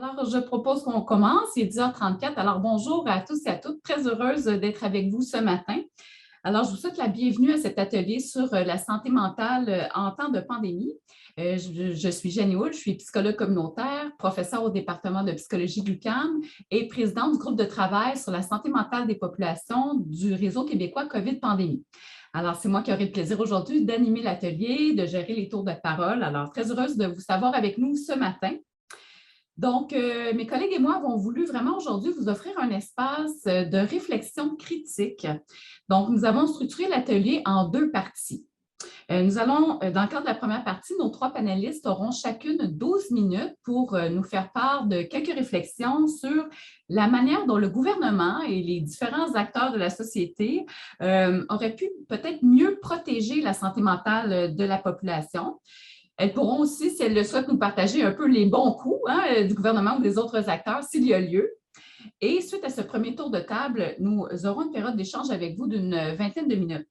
Alors, je propose qu'on commence. Il est 10h34. Alors, bonjour à tous et à toutes. Très heureuse d'être avec vous ce matin. Alors, je vous souhaite la bienvenue à cet atelier sur la santé mentale en temps de pandémie. Je suis Jenny Hull, je suis psychologue communautaire, professeure au département de psychologie de l'UQAM et présidente du groupe de travail sur la santé mentale des populations du réseau québécois COVID-Pandémie. Alors, c'est moi qui aurai le plaisir aujourd'hui d'animer l'atelier, de gérer les tours de parole. Alors, très heureuse de vous savoir avec nous ce matin. Donc, mes collègues et moi avons voulu vraiment aujourd'hui vous offrir un espace de réflexion critique. Donc, nous avons structuré l'atelier en deux parties. Nous allons, dans le cadre de la première partie, nos trois panélistes auront chacune 12 minutes pour nous faire part de quelques réflexions sur la manière dont le gouvernement et les différents acteurs de la société auraient pu peut-être mieux protéger la santé mentale de la population. Elles pourront aussi, si elles le souhaitent, nous partager un peu les bons coups du gouvernement ou des autres acteurs s'il y a lieu. Et suite à ce premier tour de table, nous aurons une période d'échange avec vous d'une vingtaine de minutes.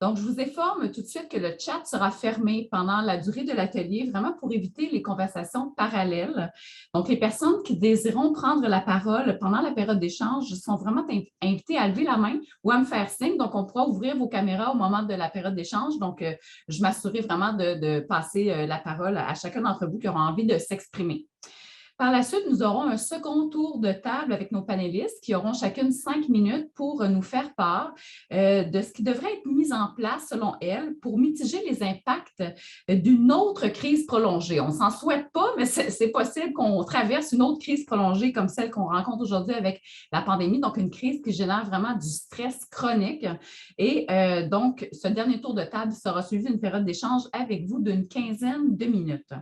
Donc, je vous informe tout de suite que le chat sera fermé pendant la durée de l'atelier, vraiment pour éviter les conversations parallèles. Donc, les personnes qui désireront prendre la parole pendant la période d'échange sont vraiment invitées à lever la main ou à me faire signe. Donc, on pourra ouvrir vos caméras au moment de la période d'échange. Donc, je m'assurerai vraiment de passer la parole à chacun d'entre vous qui aura envie de s'exprimer. Par la suite, nous aurons un second tour de table avec nos panélistes qui auront chacune 5 minutes pour nous faire part de ce qui devrait être mis en place, selon elles, pour mitiger les impacts d'une autre crise prolongée. On ne s'en souhaite pas, mais c'est possible qu'on traverse une autre crise prolongée comme celle qu'on rencontre aujourd'hui avec la pandémie, donc une crise qui génère vraiment du stress chronique. Et donc, ce dernier tour de table sera suivi d'une période d'échange avec vous d'une quinzaine de minutes.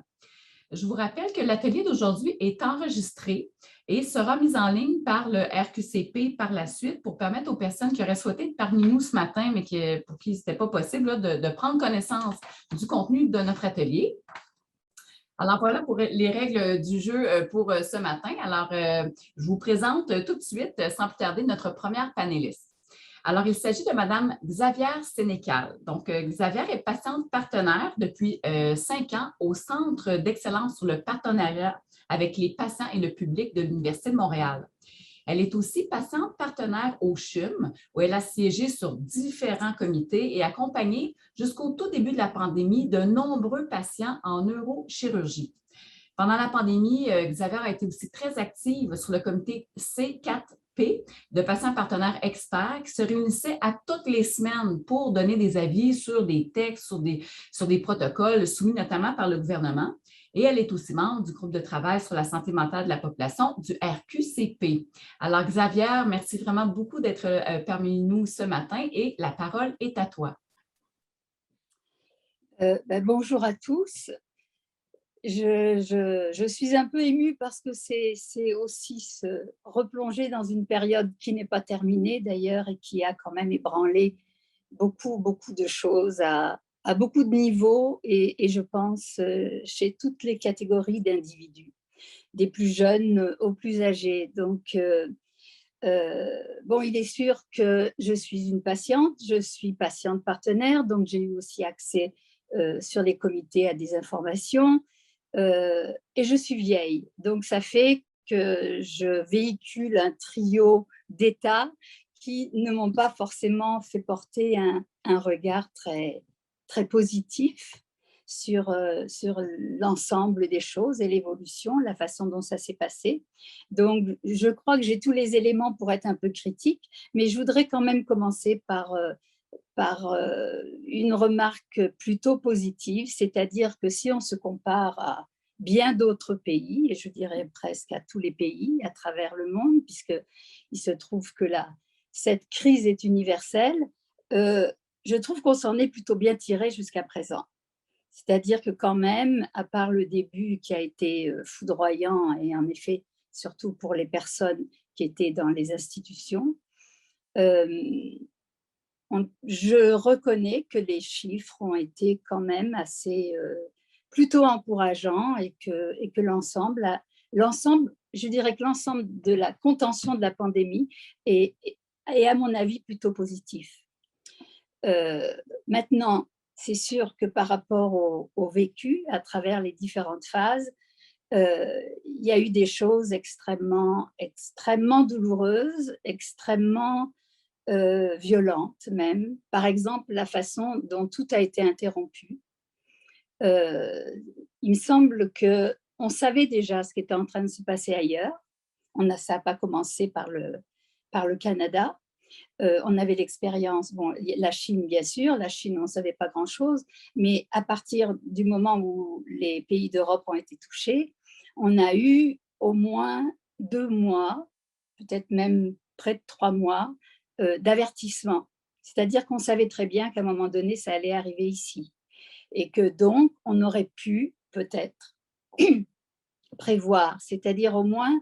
Je vous rappelle que l'atelier d'aujourd'hui est enregistré et sera mis en ligne par le RQCP par la suite pour permettre aux personnes qui auraient souhaité être parmi nous ce matin, mais pour qui ce n'était pas possible, là, de prendre connaissance du contenu de notre atelier. Alors voilà pour les règles du jeu pour ce matin. Alors, je vous présente tout de suite, sans plus tarder, notre première panéliste. Alors, il s'agit de Mme Xavière Sénécal. Donc, Xavière est patiente partenaire depuis 5 ans au Centre d'excellence sur le partenariat avec les patients et le public de l'Université de Montréal. Elle est aussi patiente partenaire au CHUM, où elle a siégé sur différents comités et accompagné jusqu'au tout début de la pandémie de nombreux patients en neurochirurgie. Pendant la pandémie, Xavier a été aussi très active sur le comité C4P de patients partenaires experts qui se réunissaient à toutes les semaines pour donner des avis sur des textes, sur des protocoles soumis notamment par le gouvernement. Et elle est aussi membre du groupe de travail sur la santé mentale de la population du RQCP. Alors, Xavier, merci vraiment beaucoup d'être parmi nous ce matin et la parole est à toi. Bonjour à tous. Je suis un peu émue parce que c'est aussi se replonger dans une période qui n'est pas terminée d'ailleurs et qui a quand même ébranlé beaucoup de choses à beaucoup de niveaux et je pense chez toutes les catégories d'individus, des plus jeunes aux plus âgés. Donc, bon, il est sûr que je suis une patiente, je suis patiente partenaire, donc j'ai eu aussi accès sur les comités à des informations. Et je suis vieille, donc ça fait que je véhicule un trio d'états qui ne m'ont pas forcément fait porter un regard très positif sur l'ensemble des choses et l'évolution, la façon dont ça s'est passé. Donc, je crois que j'ai tous les éléments pour être un peu critique, mais je voudrais quand même commencer par une remarque plutôt positive, c'est-à-dire que si on se compare à bien d'autres pays, et je dirais presque à tous les pays à travers le monde, puisqu'il se trouve que cette crise est universelle, je trouve qu'on s'en est plutôt bien tiré jusqu'à présent. C'est-à-dire que quand même, à part le début qui a été foudroyant, et en effet, surtout pour les personnes qui étaient dans les institutions, je reconnais que les chiffres ont été quand même assez plutôt encourageants et que l'ensemble, je dirais que l'ensemble de la contention de la pandémie est à mon avis plutôt positif. Maintenant, c'est sûr que par rapport au vécu à travers les différentes phases, il y a eu des choses extrêmement, extrêmement douloureuses, extrêmement violentes même. Par exemple, la façon dont tout a été interrompu. Il me semble qu'on savait déjà ce qui était en train de se passer ailleurs. Ça n'a pas commencé par le Canada. On avait l'expérience, bon, la Chine, bien sûr, la Chine, on ne savait pas grand-chose, mais à partir du moment où les pays d'Europe ont été touchés, on a eu au moins 2 mois, peut-être même près de 3 mois, d'avertissement. C'est-à-dire qu'on savait très bien qu'à un moment donné, ça allait arriver ici. Et que donc, on aurait pu peut-être prévoir, c'est-à-dire au moins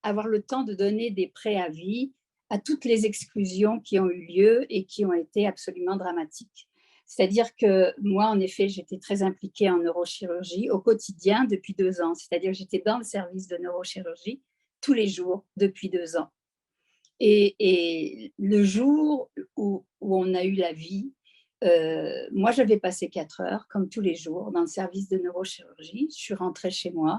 avoir le temps de donner des préavis à toutes les exclusions qui ont eu lieu et qui ont été absolument dramatiques. C'est-à-dire que moi, en effet, j'étais très impliquée en neurochirurgie au quotidien depuis 2 ans. C'est-à-dire que j'étais dans le service de neurochirurgie tous les jours depuis 2 ans. Et le jour où on a eu la vie, moi, j'avais passé 4 heures, comme tous les jours, dans le service de neurochirurgie. Je suis rentrée chez moi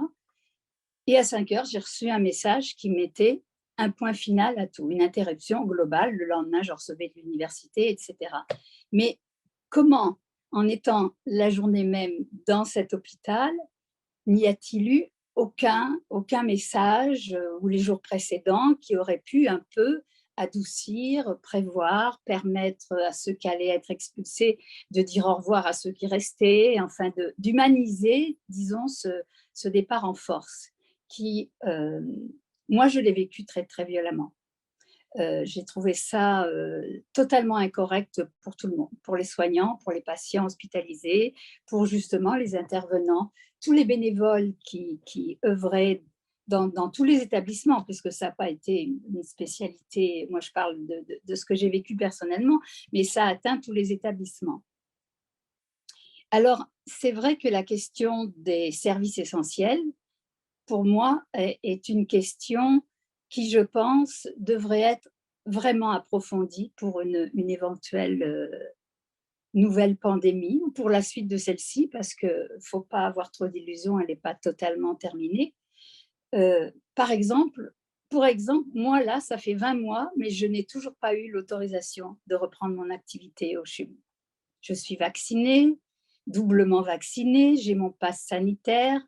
et à 5 heures, j'ai reçu un message qui mettait un point final à tout, une interruption globale. Le lendemain, je recevais de l'université, etc. Mais comment, en étant la journée même dans cet hôpital, n'y a-t-il eu aucun message ou les jours précédents qui aurait pu un peu adoucir, prévoir, permettre à ceux qui allaient être expulsés de dire au revoir à ceux qui restaient, enfin d'humaniser, disons, ce départ en force qui, moi, je l'ai vécu très, très violemment. J'ai trouvé ça totalement incorrect pour tout le monde, pour les soignants, pour les patients hospitalisés, pour justement les intervenants, tous les bénévoles qui œuvraient dans tous les établissements, puisque ça n'a pas été une spécialité, moi je parle de ce que j'ai vécu personnellement, mais ça a atteint tous les établissements. Alors, c'est vrai que la question des services essentiels, pour moi, est une question qui, je pense, devrait être vraiment approfondie pour une éventuelle nouvelle pandémie ou pour la suite de celle-ci, parce qu'il ne faut pas avoir trop d'illusions, elle n'est pas totalement terminée. Par exemple, pour exemple, moi là, ça fait 20 mois, mais je n'ai toujours pas eu l'autorisation de reprendre mon activité au CHUM. Je suis vaccinée, doublement vaccinée, j'ai mon passe sanitaire,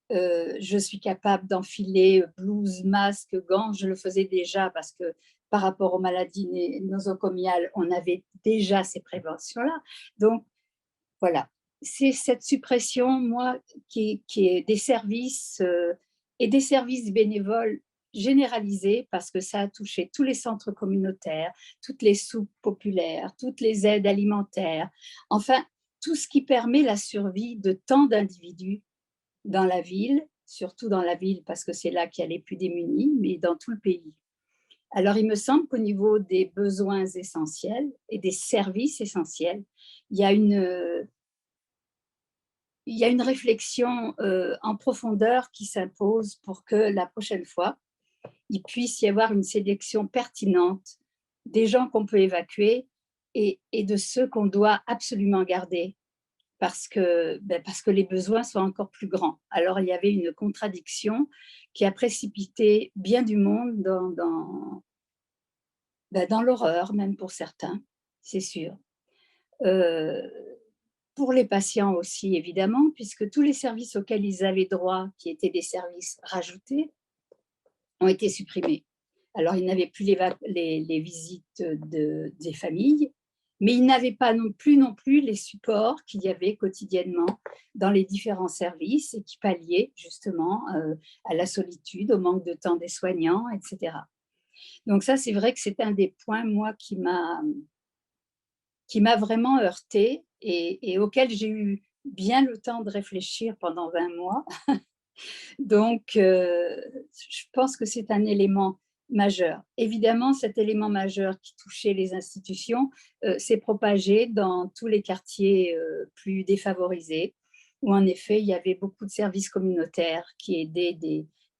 je suis capable d'enfiler blouse, masque, gants. Je le faisais déjà parce que par rapport aux maladies nosocomiales, on avait déjà ces préventions-là. Donc, voilà. C'est cette suppression, moi, qui est des services et des services bénévoles généralisés parce que ça a touché tous les centres communautaires, toutes les soupes populaires, toutes les aides alimentaires, enfin, tout ce qui permet la survie de tant d'individus dans la ville, surtout dans la ville parce que c'est là qu'il y a les plus démunis, mais dans tout le pays. Alors, il me semble qu'au niveau des besoins essentiels et des services essentiels, il y a une, il y a une réflexion en profondeur qui s'impose pour que la prochaine fois, il puisse y avoir une sélection pertinente des gens qu'on peut évacuer et de ceux qu'on doit absolument garder parce que les besoins sont encore plus grands. Alors, il y avait une contradiction qui a précipité bien du monde dans l'horreur, même pour certains, c'est sûr. Euh, pour les patients aussi, évidemment, puisque tous les services auxquels ils avaient droit, qui étaient des services rajoutés, ont été supprimés. Alors, ils n'avaient plus les visites des familles, mais ils n'avaient pas non plus les supports qu'il y avait quotidiennement dans les différents services et qui palliaient justement à la solitude, au manque de temps des soignants, etc. Donc ça, c'est vrai que c'est un des points, moi, qui m'a vraiment heurtée et auquel j'ai eu bien le temps de réfléchir pendant 20 mois. Donc, je pense que c'est un élément majeur. Évidemment, cet élément majeur qui touchait les institutions s'est propagé dans tous les quartiers plus défavorisés, où en effet, il y avait beaucoup de services communautaires qui aidaient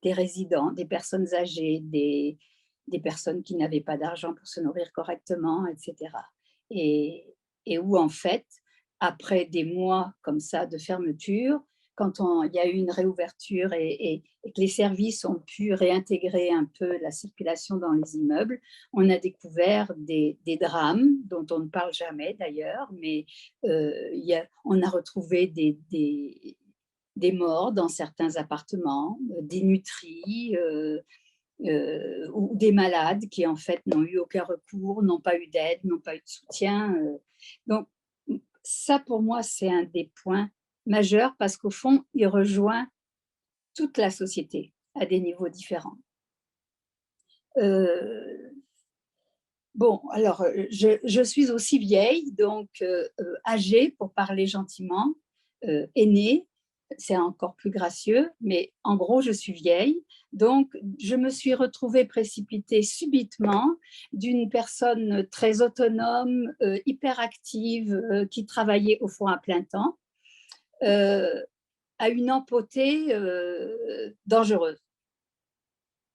des résidents, des personnes âgées, des personnes qui n'avaient pas d'argent pour se nourrir correctement, etc. Et où, en fait, après des mois comme ça de fermeture, il y a eu une réouverture et que les services ont pu réintégrer un peu la circulation dans les immeubles, on a découvert des drames dont on ne parle jamais d'ailleurs, mais on a retrouvé des morts dans certains appartements, des nutries, ou des malades qui en fait n'ont eu aucun recours, n'ont pas eu d'aide, n'ont pas eu de soutien. Donc ça pour moi c'est un des points majeurs parce qu'au fond il rejoint toute la société à des niveaux différents. Bon, alors je suis aussi vieille, donc âgée pour parler gentiment, aînée, c'est encore plus gracieux, mais en gros, je suis vieille. Donc, je me suis retrouvée précipitée subitement d'une personne très autonome, hyperactive, qui travaillait au fond à plein temps, à une empotée dangereuse.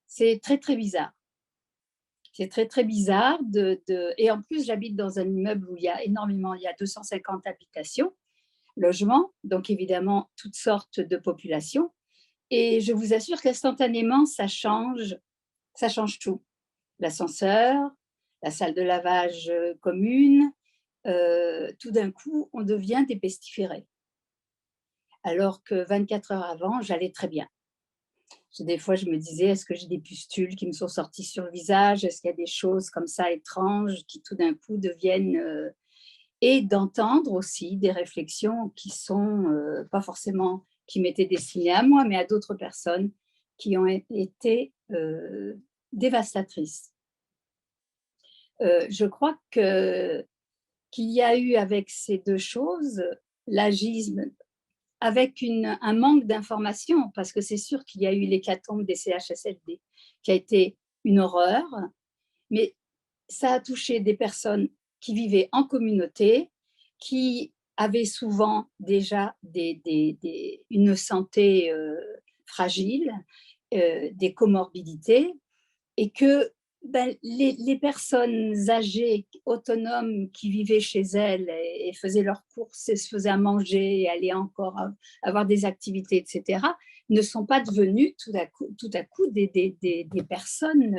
C'est très, très bizarre. C'est très, très bizarre. Et en plus, j'habite dans un immeuble où il y a 250 habitations, logements, donc évidemment toutes sortes de populations. Et je vous assure qu'instantanément, ça change tout. L'ascenseur, la salle de lavage commune, tout d'un coup, on devient des pestiférés. Alors que 24 heures avant, j'allais très bien. Des fois, je me disais, est-ce que j'ai des pustules qui me sont sorties sur le visage? Est-ce qu'il y a des choses comme ça étranges qui tout d'un coup deviennent… Et d'entendre aussi des réflexions qui sont pas forcément, qui m'étaient destinées à moi, mais à d'autres personnes qui ont été dévastatrices. Je crois qu'il y a eu avec ces deux choses, l'agisme, avec un manque d'information, parce que c'est sûr qu'il y a eu l'hécatombe des CHSLD, qui a été une horreur, mais ça a touché des personnes qui vivaient en communauté, qui avaient souvent déjà une santé fragile, des comorbidités, et que les personnes âgées, autonomes, qui vivaient chez elles et faisaient leurs courses et se faisaient à manger et allaient encore avoir des activités, etc., ne sont pas devenues tout à coup des personnes.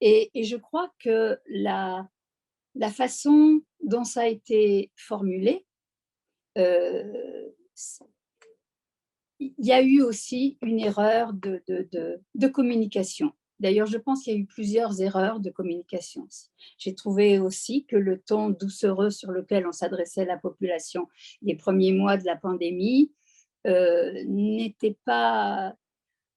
Et je crois que la façon dont ça a été formulé, il y a eu aussi une erreur de communication. D'ailleurs, je pense qu'il y a eu plusieurs erreurs de communication. J'ai trouvé aussi que le ton doucereux sur lequel on s'adressait à la population les premiers mois de la pandémie n'était pas…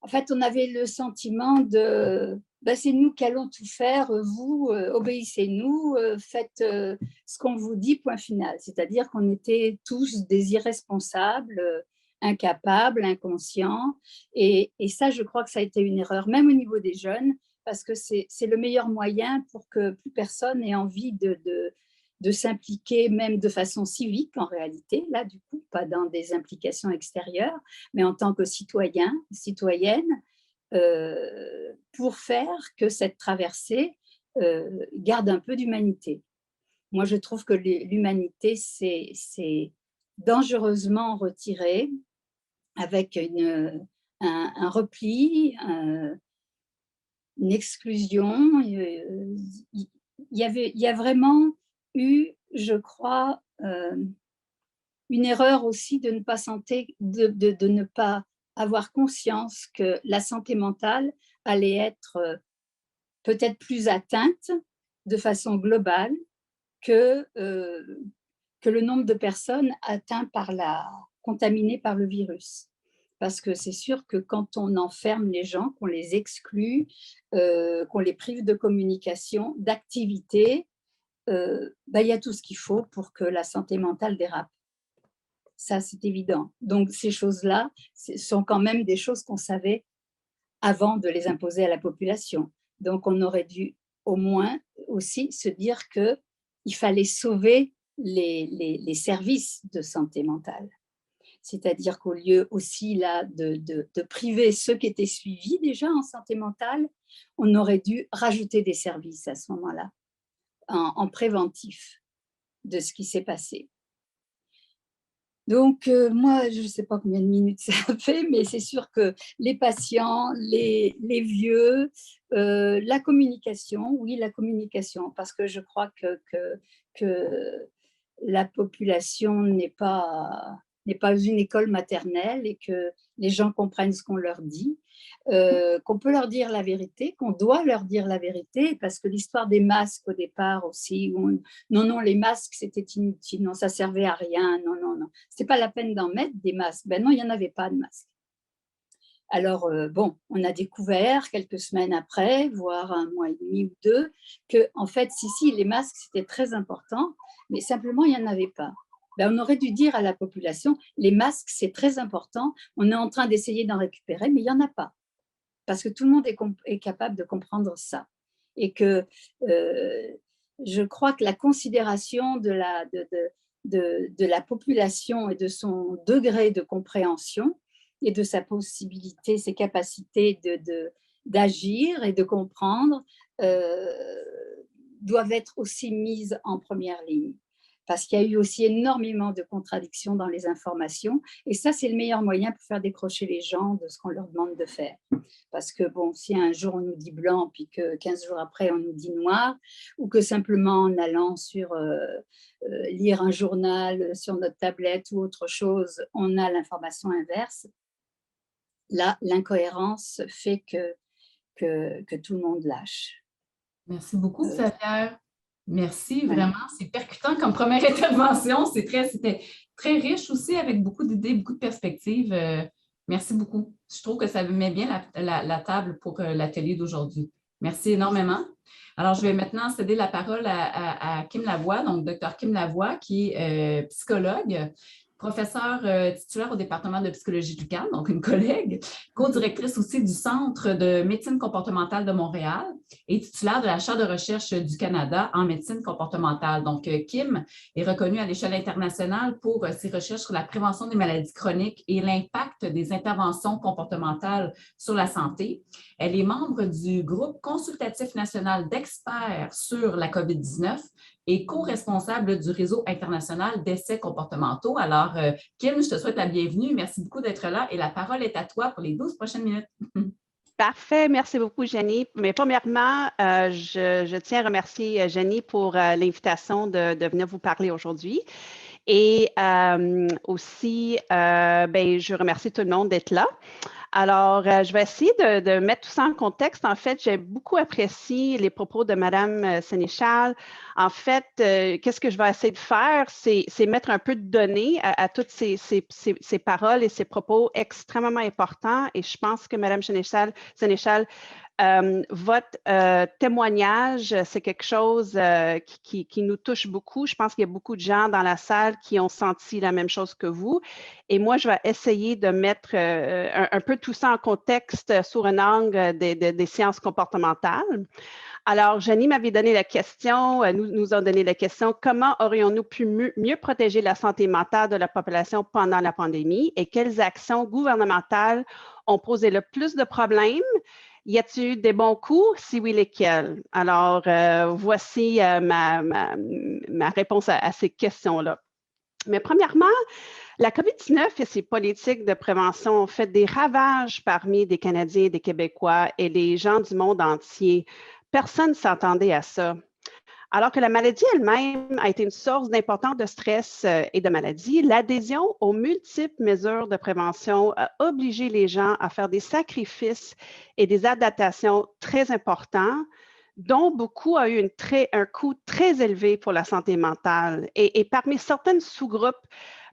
En fait, on avait le sentiment de… c'est nous qui allons tout faire, vous, obéissez-nous, faites ce qu'on vous dit, point final. C'est-à-dire qu'on était tous des irresponsables, incapables, inconscients. Et ça, je crois que ça a été une erreur, même au niveau des jeunes, parce que c'est le meilleur moyen pour que plus personne ait envie de s'impliquer, même de façon civique en réalité, là du coup, pas dans des implications extérieures, mais en tant que citoyen, citoyenne, pour faire que cette traversée garde un peu d'humanité. Moi, je trouve que l'humanité c'est dangereusement retiré avec un repli, une exclusion. Il y a vraiment eu, je crois, une erreur aussi de ne pas avoir conscience que la santé mentale allait être peut-être plus atteinte de façon globale que le nombre de personnes contaminées par le virus. Parce que c'est sûr que quand on enferme les gens, qu'on les exclut, qu'on les prive de communication, d'activité, il y a tout ce qu'il faut pour que la santé mentale dérape. Ça, c'est évident. Donc, ces choses-là sont quand même des choses qu'on savait avant de les imposer à la population. Donc, on aurait dû au moins aussi se dire qu'il fallait sauver les services de santé mentale. C'est-à-dire qu'au lieu aussi là, de priver ceux qui étaient suivis déjà en santé mentale, on aurait dû rajouter des services à ce moment-là, en préventif de ce qui s'est passé. Donc, moi, je ne sais pas combien de minutes ça fait, mais c'est sûr que les patients, les vieux, la communication, oui, la communication, parce que je crois que la population n'est pas une école maternelle et que les gens comprennent ce qu'on leur dit, qu'on peut leur dire la vérité, qu'on doit leur dire la vérité, parce que l'histoire des masques au départ aussi, non, non, les masques c'était inutile, non, ça servait à rien, non, non, non, c'était pas la peine d'en mettre des masques. Ben non, il n'y en avait pas de masques. Alors, bon, on a découvert quelques semaines après, voire un mois et demi ou deux, que, en fait, si, les masques, c'était très important, mais simplement, il n'y en avait pas. Ben, on aurait dû dire à la population, les masques, c'est très important, on est en train d'essayer d'en récupérer, mais il n'y en a pas. Parce que tout le monde est capable de comprendre ça. Et que je crois que la considération de la population et de son degré de compréhension et de sa possibilité, ses capacités d'agir et de comprendre doivent être aussi mises en première ligne. Parce qu'il y a eu aussi énormément de contradictions dans les informations. Et ça, c'est le meilleur moyen pour faire décrocher les gens de ce qu'on leur demande de faire. Parce que, bon, si un jour on nous dit blanc, puis que 15 jours après on nous dit noir, ou que simplement en allant lire un journal sur notre tablette ou autre chose, on a l'information inverse, là, l'incohérence fait que tout le monde lâche. Merci beaucoup, Xavier. Merci, vraiment. C'est percutant comme première intervention. C'était très riche aussi, avec beaucoup d'idées, beaucoup de perspectives. Merci beaucoup. Je trouve que ça met bien la table pour l'atelier d'aujourd'hui. Merci énormément. Alors, je vais maintenant céder la parole à Kim Lavoie, donc Dr. Kim Lavoie, qui est psychologue, professeure titulaire au département de psychologie du CAN, donc une collègue, co-directrice aussi du Centre de médecine comportementale de Montréal et titulaire de la chaire de recherche du Canada en médecine comportementale. Donc, Kim est reconnue à l'échelle internationale pour ses recherches sur la prévention des maladies chroniques et l'impact des interventions comportementales sur la santé. Elle est membre du groupe consultatif national d'experts sur la COVID-19 et co-responsable du réseau international d'essais comportementaux. Alors, Kim, je te souhaite la bienvenue. Merci beaucoup d'être là et la parole est à toi pour les 12 prochaines minutes. Parfait, merci beaucoup, Jenny. Mais premièrement, je tiens à remercier Jenny pour l'invitation de venir vous parler aujourd'hui. Et aussi, je remercie tout le monde d'être là. Alors, je vais essayer de mettre tout ça en contexte. En fait, j'ai beaucoup apprécié les propos de Mme Sénéchal. En fait, qu'est-ce que je vais essayer de faire, c'est mettre un peu de données à toutes ces paroles et ces propos extrêmement importants. Et je pense que Mme Sénéchal, votre témoignage, c'est quelque chose qui nous touche beaucoup. Je pense qu'il y a beaucoup de gens dans la salle qui ont senti la même chose que vous. Et moi, je vais essayer de mettre un peu tout ça en contexte sous un angle des sciences comportementales. Alors, Jenny m'avait donné la question, nous a donné la question, comment aurions-nous pu mieux protéger la santé mentale de la population pendant la pandémie et quelles actions gouvernementales ont posé le plus de problèmes? Y a-t-il eu des bons coups? Si oui, lesquels? Alors, voici ma réponse à ces questions-là. Mais premièrement, la COVID-19 et ses politiques de prévention ont fait des ravages parmi des Canadiens, des Québécois et des gens du monde entier. Personne ne s'attendait à ça. Alors que la maladie elle-même a été une source d'importance de stress et de maladie, l'adhésion aux multiples mesures de prévention a obligé les gens à faire des sacrifices et des adaptations très importants, dont beaucoup a eu un coût très élevé pour la santé mentale. Et parmi certaines sous-groupes,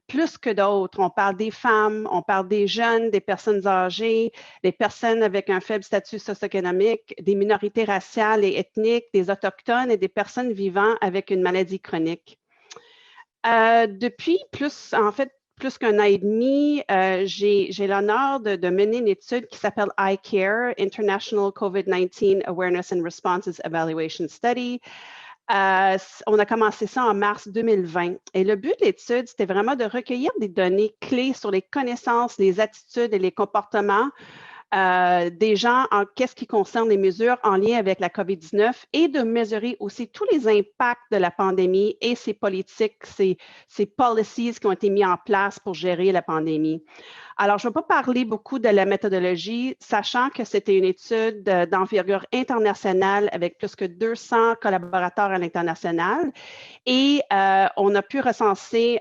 plus que d'autres. On parle des femmes, on parle des jeunes, des personnes âgées, des personnes avec un faible statut socio-économique, des minorités raciales et ethniques, des autochtones et des personnes vivant avec une maladie chronique. Depuis plus qu'un an et demi, j'ai l'honneur de mener une étude qui s'appelle iCare, International COVID-19 Awareness and Responses Evaluation Study. On a commencé ça en mars 2020 et le but de l'étude, c'était vraiment de recueillir des données clés sur les connaissances, les attitudes et les comportements des gens en qu'est-ce qui concerne les mesures en lien avec la COVID-19 et de mesurer aussi tous les impacts de la pandémie et ces politiques, ces policies qui ont été mis en place pour gérer la pandémie. Alors, je ne vais pas parler beaucoup de la méthodologie, sachant que c'était une étude d'envergure internationale avec plus que 200 collaborateurs à l'international et on a pu recenser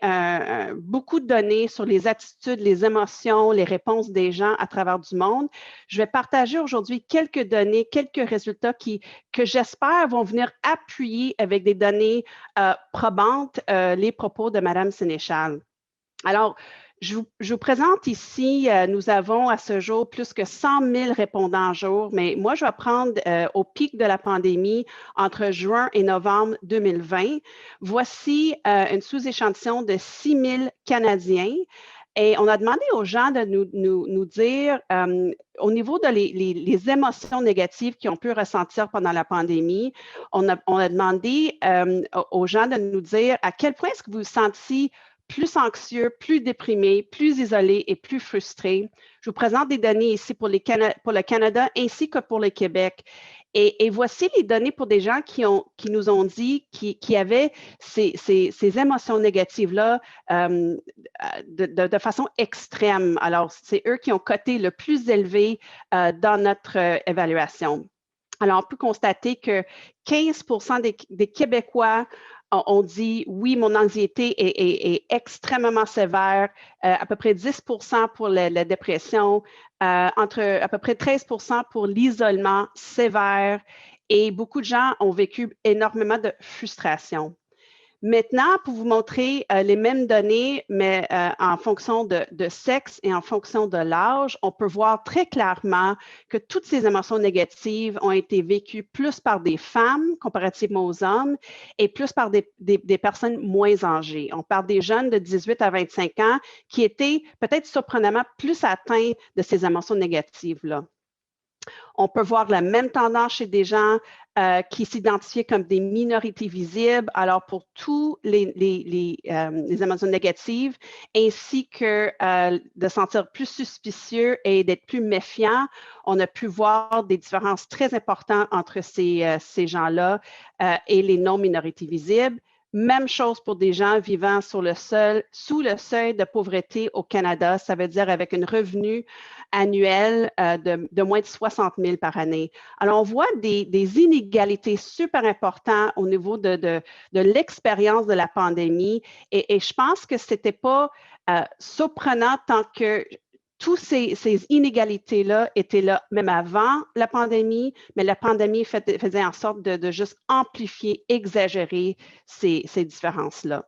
beaucoup de données sur les attitudes, les émotions, les réponses des gens à travers du monde. Je vais partager aujourd'hui quelques données, quelques résultats que j'espère vont venir appuyer avec des données probantes les propos de Mme Sénéchal. Alors, je vous présente ici, nous avons à ce jour plus que 100 000 répondants jour, mais moi, je vais prendre au pic de la pandémie entre juin et novembre 2020. Voici une sous-échantillon de 6 000 Canadiens. Et on a demandé aux gens de nous dire, au niveau de les émotions négatives qu'ils ont pu ressentir pendant la pandémie, on a demandé aux gens de nous dire à quel point est-ce que vous vous sentiez plus anxieux, plus déprimé, plus isolé et plus frustré. Je vous présente des données ici pour le Canada ainsi que pour le Québec. Et voici les données pour des gens qui nous ont dit qui avaient ces émotions négatives-là de façon extrême. Alors, c'est eux qui ont coté le plus élevé dans notre évaluation. Alors, on peut constater que 15 des Québécois on dit oui, mon anxiété est extrêmement sévère, à peu près 10 pour la dépression, entre à peu près 13 pour l'isolement sévère et beaucoup de gens ont vécu énormément de frustration. Maintenant, pour vous montrer les mêmes données, mais en fonction de sexe et en fonction de l'âge, on peut voir très clairement que toutes ces émotions négatives ont été vécues plus par des femmes comparativement aux hommes et plus par des personnes moins âgées. On parle des jeunes de 18 à 25 ans qui étaient peut-être surprenamment plus atteints de ces émotions négatives-là. On peut voir la même tendance chez des gens qui s'identifiaient comme des minorités visibles. Alors, pour tous les émotions négatives, ainsi que de sentir plus suspicieux et d'être plus méfiant, on a pu voir des différences très importantes entre ces gens-là et les non-minorités visibles. Même chose pour des gens vivant sous le seuil de pauvreté au Canada, ça veut dire avec un revenu annuel de moins de 60 000 par année. Alors, on voit des inégalités super importantes au niveau de l'expérience de la pandémie et je pense que ce n'était pas surprenant tant que toutes ces inégalités-là étaient là même avant la pandémie, mais la pandémie faisait en sorte de juste amplifier, exagérer ces différences-là.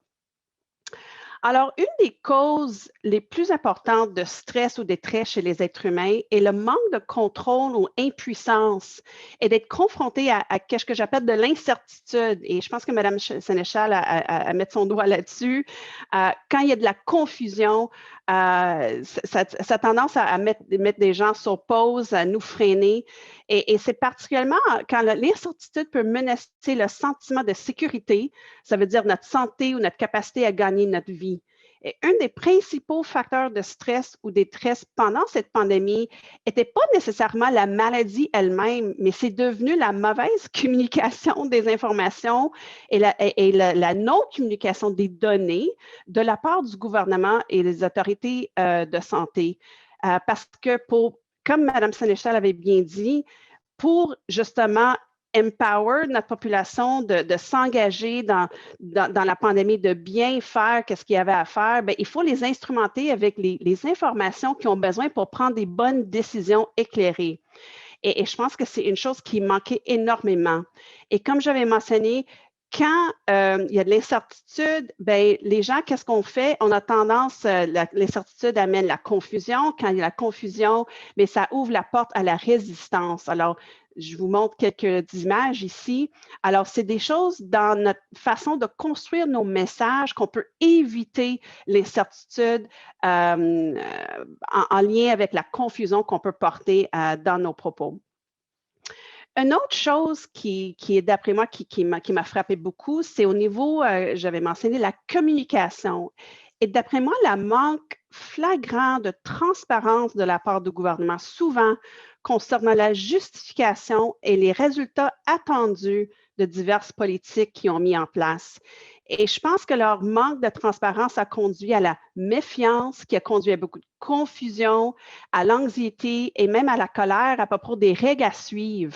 Alors, une des causes les plus importantes de stress ou de détresse chez les êtres humains est le manque de contrôle ou impuissance et d'être confronté à ce que j'appelle de l'incertitude. Et je pense que Mme Sénéchal a mis son doigt là-dessus. Quand il y a de la confusion, ça a tendance à mettre des gens sur pause, à nous freiner. Et c'est particulièrement quand l'incertitude peut menacer le sentiment de sécurité, ça veut dire notre santé ou notre capacité à gagner notre vie. Et un des principaux facteurs de stress ou de détresse pendant cette pandémie n'était pas nécessairement la maladie elle-même, mais c'est devenu la mauvaise communication des informations et la non-communication des données de la part du gouvernement et des autorités de santé. Parce que comme Mme Sénéchal avait bien dit, pour justement empower notre population de s'engager dans la pandémie, de bien faire ce qu'il y avait à faire, bien, il faut les instrumenter avec les informations qu'ils ont besoin pour prendre des bonnes décisions éclairées. Et je pense que c'est une chose qui manquait énormément. Et comme j'avais mentionné, quand il y a de l'incertitude, bien, les gens, qu'est-ce qu'on fait? On a tendance, l'incertitude amène la confusion. Quand il y a la confusion, bien, ça ouvre la porte à la résistance. Alors, je vous montre quelques images ici. Alors, c'est des choses dans notre façon de construire nos messages qu'on peut éviter l'incertitude en lien avec la confusion qu'on peut porter dans nos propos. Une autre chose qui est, d'après moi, qui m'a frappé beaucoup, c'est au niveau, j'avais mentionné, la communication. Et d'après moi, le manque flagrant de transparence de la part du gouvernement, souvent concernant la justification et les résultats attendus de diverses politiques qu'ils ont mis en place. Et je pense que leur manque de transparence a conduit à la méfiance, qui a conduit à beaucoup de confusion, à l'anxiété et même à la colère à propos des règles à suivre.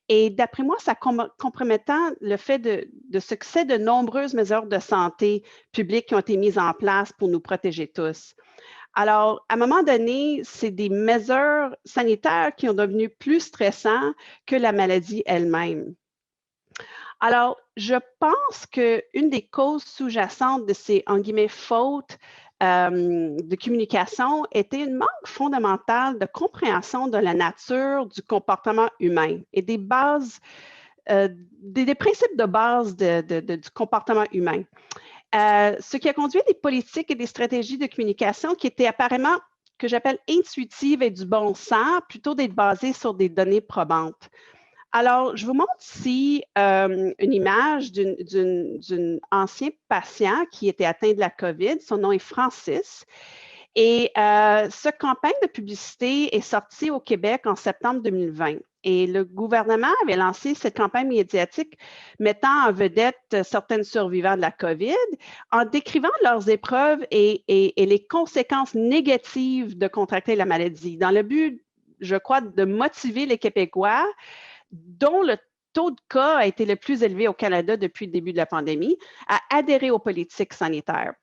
Et d'après moi, ça compromettant le fait de succès de nombreuses mesures de santé publique qui ont été mises en place pour nous protéger tous. Alors, à un moment donné, c'est des mesures sanitaires qui ont devenu plus stressantes que la maladie elle-même. Alors, je pense qu'une des causes sous-jacentes de ces, en guillemets, fautes de communication était une manque fondamentale de compréhension de la nature du comportement humain et des bases, des principes de base du comportement humain. Ce qui a conduit des politiques et des stratégies de communication qui étaient apparemment, que j'appelle intuitives et du bon sens, plutôt d'être basées sur des données probantes. Alors, je vous montre ici une image d'un ancien patient qui était atteint de la COVID. Son nom est Francis. Et cette campagne de publicité est sortie au Québec en septembre 2020. Et le gouvernement avait lancé cette campagne médiatique mettant en vedette certaines survivants de la COVID en décrivant leurs épreuves et les conséquences négatives de contracter la maladie, dans le but, je crois, de motiver les Québécois dont le taux de cas a été le plus élevé au Canada depuis le début de la pandémie, à adhérer aux politiques sanitaires.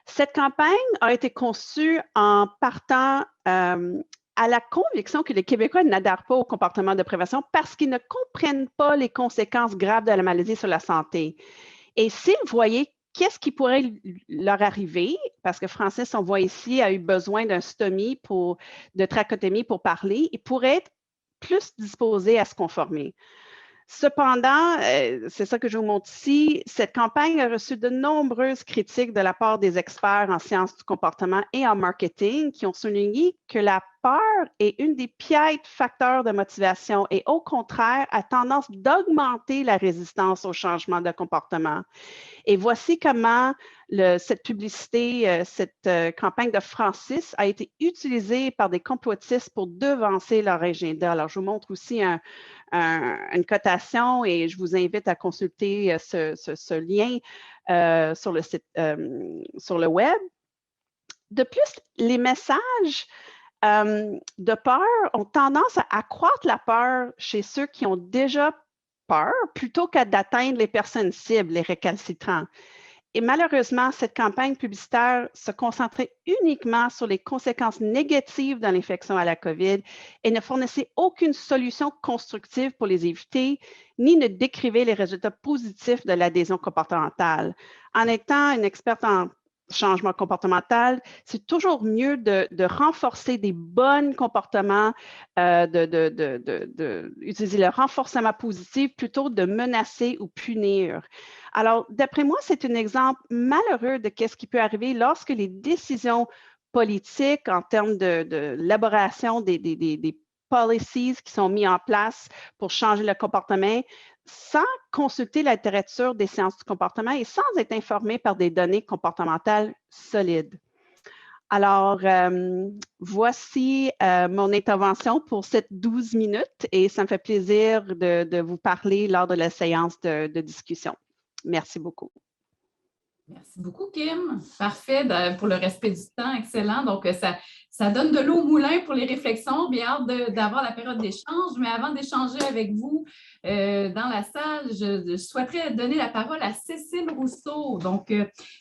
Cette campagne a été conçue en partant à la conviction que les Québécois n'adhèrent pas au comportement de prévention parce qu'ils ne comprennent pas les conséquences graves de la maladie sur la santé. Et s'ils voyaient qu'est-ce qui pourrait leur arriver, parce que Francis, on voit ici, a eu besoin d'un stomie de trachéotomie pour parler, il pourrait être plus disposés à se conformer. Cependant, c'est ça que je vous montre ici, cette campagne a reçu de nombreuses critiques de la part des experts en sciences du comportement et en marketing qui ont souligné que la peur est une des pires facteurs de motivation et au contraire a tendance d'augmenter la résistance au changement de comportement. Et voici comment cette publicité, cette campagne de Francis a été utilisée par des complotistes pour devancer leur agenda. Alors, je vous montre aussi une cotation et je vous invite à consulter ce lien sur le site, sur le web. De plus, les messages de peur ont tendance à accroître la peur chez ceux qui ont déjà peur plutôt qu'à d'atteindre les personnes cibles, les récalcitrants. Et malheureusement, cette campagne publicitaire se concentrait uniquement sur les conséquences négatives de l'infection à la COVID et ne fournissait aucune solution constructive pour les éviter, ni ne décrivait les résultats positifs de l'adhésion comportementale. En étant une experte en changement comportemental, c'est toujours mieux de renforcer des bons comportements, d'utiliser le renforcement positif plutôt de menacer ou punir. Alors, d'après moi, c'est un exemple malheureux de ce qui peut arriver lorsque les décisions politiques en termes d'élaboration des policies qui sont mises en place pour changer le comportement sans consulter la littérature des sciences du comportement et sans être informé par des données comportementales solides. Alors, voici mon intervention pour cette 12 minutes et ça me fait plaisir de vous parler lors de la séance de discussion. Merci beaucoup. Merci beaucoup, Kim. Parfait pour le respect du temps. Excellent. Donc, ça donne de l'eau au moulin pour les réflexions. Bien hâte d'avoir la période d'échange. Mais avant d'échanger avec vous dans la salle, je souhaiterais donner la parole à Cécile Rousseau. Donc,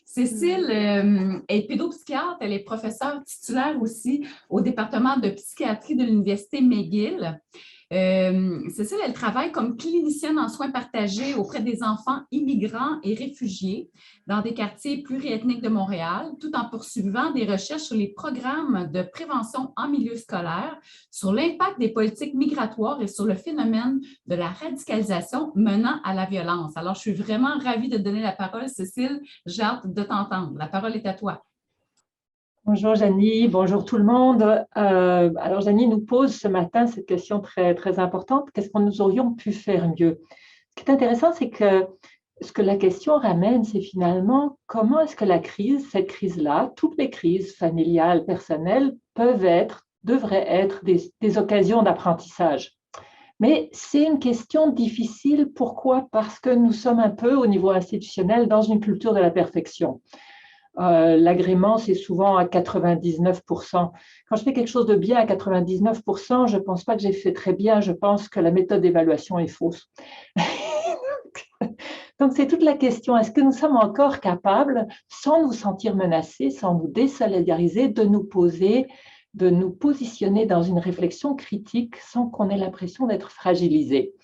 Cécile est pédopsychiatre. Elle est professeure titulaire aussi au département de psychiatrie de l'Université McGill. Cécile, elle travaille comme clinicienne en soins partagés auprès des enfants immigrants et réfugiés dans des quartiers pluriethniques de Montréal, tout en poursuivant des recherches sur les programmes de prévention en milieu scolaire, sur l'impact des politiques migratoires et sur le phénomène de la radicalisation menant à la violence. Alors, je suis vraiment ravie de donner la parole, Cécile. J'ai hâte de t'entendre. La parole est à toi. Bonjour Janie, bonjour tout le monde. Alors Janie nous pose ce matin cette question très, très importante. Qu'est-ce que nous aurions pu faire mieux? Ce qui est intéressant, c'est que ce que la question ramène, c'est finalement comment est-ce que la crise, cette crise-là, toutes les crises familiales, personnelles, devraient être des occasions d'apprentissage. Mais c'est une question difficile. Pourquoi? Parce que nous sommes un peu, au niveau institutionnel, dans une culture de la perfection. L'agrément, c'est souvent à 99%. Quand je fais quelque chose de bien à 99%, je ne pense pas que j'ai fait très bien, je pense que la méthode d'évaluation est fausse. Donc, c'est toute la question, est-ce que nous sommes encore capables, sans nous sentir menacés, sans nous désolidariser, de nous positionner dans une réflexion critique sans qu'on ait l'impression d'être fragilisés?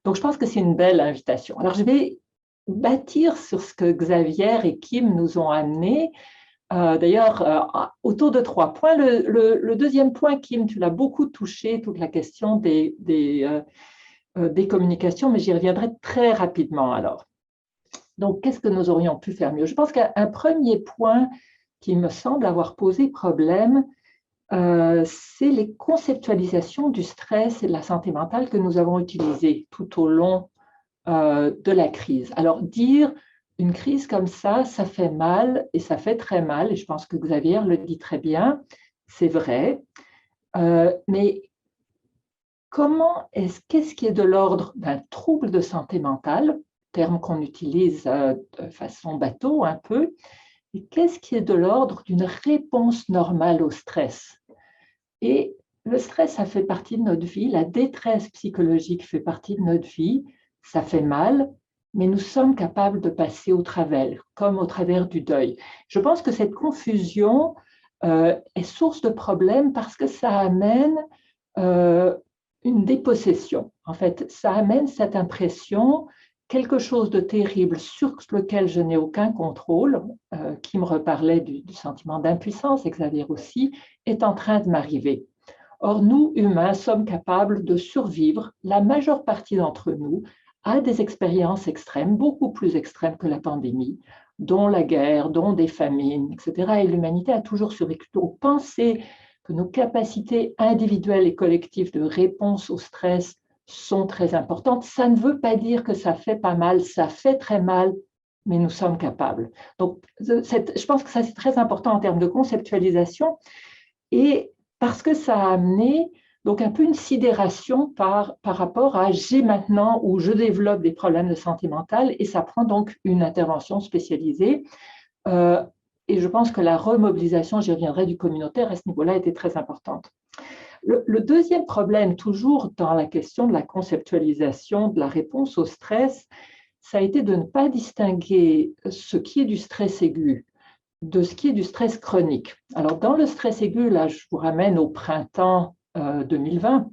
Donc, je pense que c'est une belle invitation. Alors, je vais bâtir sur ce que Xavier et Kim nous ont amené, d'ailleurs, autour de 3 points. Le deuxième point, Kim, tu l'as beaucoup touché, toute la question des communications, mais j'y reviendrai très rapidement alors. Donc, qu'est-ce que nous aurions pu faire mieux? Je pense qu'un premier point qui me semble avoir posé problème, c'est les conceptualisations du stress et de la santé mentale que nous avons utilisées tout au long de la crise. Alors, dire une crise comme ça fait mal et ça fait très mal, et je pense que Xavier le dit très bien, c'est vrai, mais qu'est-ce qui est de l'ordre d'un trouble de santé mentale, terme qu'on utilise de façon bateau un peu, et qu'est-ce qui est de l'ordre d'une réponse normale au stress? Et le stress, ça fait partie de notre vie, la détresse psychologique fait partie de notre vie, ça fait mal, mais nous sommes capables de passer au travers, comme au travers du deuil. Je pense que cette confusion est source de problèmes parce que ça amène une dépossession. En fait, ça amène cette impression, quelque chose de terrible sur lequel je n'ai aucun contrôle, qui me reparlait du sentiment d'impuissance, et Xavier aussi, est en train de m'arriver. Or, nous, humains, sommes capables de survivre, la majeure partie d'entre nous, à des expériences extrêmes, beaucoup plus extrêmes que la pandémie, dont la guerre, dont des famines, etc. Et l'humanité a toujours survécu. Donc, penser que nos capacités individuelles et collectives de réponse au stress sont très importantes. Ça ne veut pas dire que ça fait pas mal, ça fait très mal, mais nous sommes capables. Donc, je pense que ça, c'est très important en termes de conceptualisation, et parce que ça a amené donc un peu une sidération par rapport à j'ai maintenant ou je développe des problèmes de santé mentale, et ça prend donc une intervention spécialisée. Et je pense que la remobilisation, j'y reviendrai, du communautaire à ce niveau-là était très importante. Le deuxième problème, toujours dans la question de la conceptualisation de la réponse au stress, ça a été de ne pas distinguer ce qui est du stress aigu de ce qui est du stress chronique. Alors, dans le stress aigu, là, je vous ramène au printemps 2020,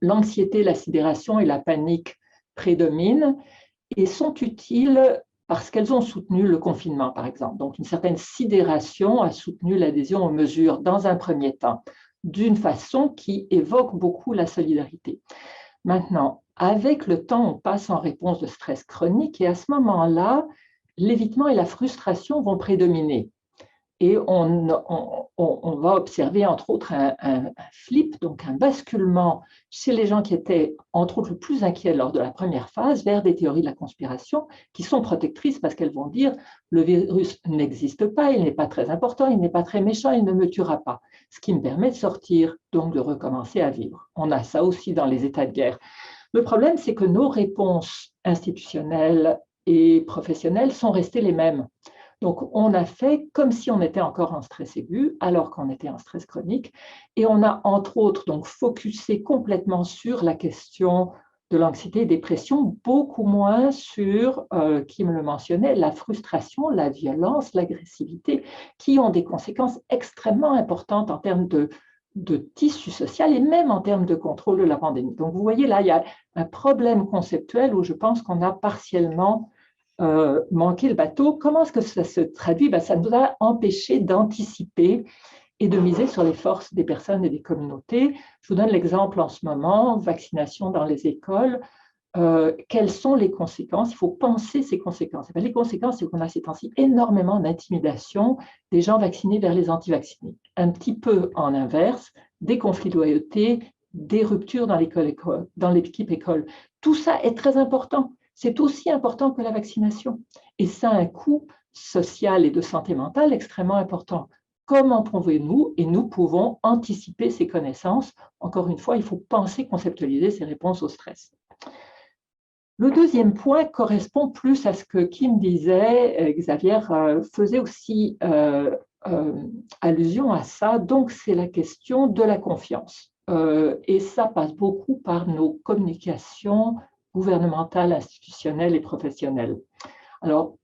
l'anxiété, la sidération et la panique prédominent et sont utiles parce qu'elles ont soutenu le confinement, par exemple. Donc, une certaine sidération a soutenu l'adhésion aux mesures dans un premier temps, d'une façon qui évoque beaucoup la solidarité. Maintenant, avec le temps, on passe en réponse de stress chronique, et à ce moment-là, l'évitement et la frustration vont prédominer. Et on va observer, entre autres, un flip, donc un basculement chez les gens qui étaient, entre autres, le plus inquiets lors de la première phase, vers des théories de la conspiration qui sont protectrices parce qu'elles vont dire le virus n'existe pas, il n'est pas très important, il n'est pas très méchant, il ne me tuera pas. Ce qui me permet de sortir, donc de recommencer à vivre. On a ça aussi dans les états de guerre. Le problème, c'est que nos réponses institutionnelles et professionnelles sont restées les mêmes. Donc, on a fait comme si on était encore en stress aigu, alors qu'on était en stress chronique, et on a, entre autres, donc focusé complètement sur la question de l'anxiété et dépression, beaucoup moins sur, qui me le mentionnait, la frustration, la violence, l'agressivité, qui ont des conséquences extrêmement importantes en termes de tissu social et même en termes de contrôle de la pandémie. Donc, vous voyez, là, il y a un problème conceptuel où je pense qu'on a partiellement manqué le bateau. Comment est-ce que ça se traduit? Ça nous a empêché d'anticiper et de miser sur les forces des personnes et des communautés. Je vous donne l'exemple en ce moment, vaccination dans les écoles. Quelles sont les conséquences? Il faut penser ces conséquences. Les conséquences, c'est qu'on a ces temps-ci énormément d'intimidation des gens vaccinés vers les anti-vaccinés. Un petit peu en inverse, des conflits de loyauté, des ruptures dans l'équipe école. Tout ça est très important. c'est aussi important que la vaccination. Et ça a un coût social et de santé mentale extrêmement important. Comment pouvons-nous, et nous pouvons anticiper ces connaissances? Encore une fois, il faut penser, conceptualiser ces réponses au stress. Le deuxième point correspond plus à ce que Kim disait, Xavier faisait aussi allusion à ça, donc c'est la question de la confiance. Et ça passe beaucoup par nos communications gouvernementales, institutionnelles et professionnelles. Alors,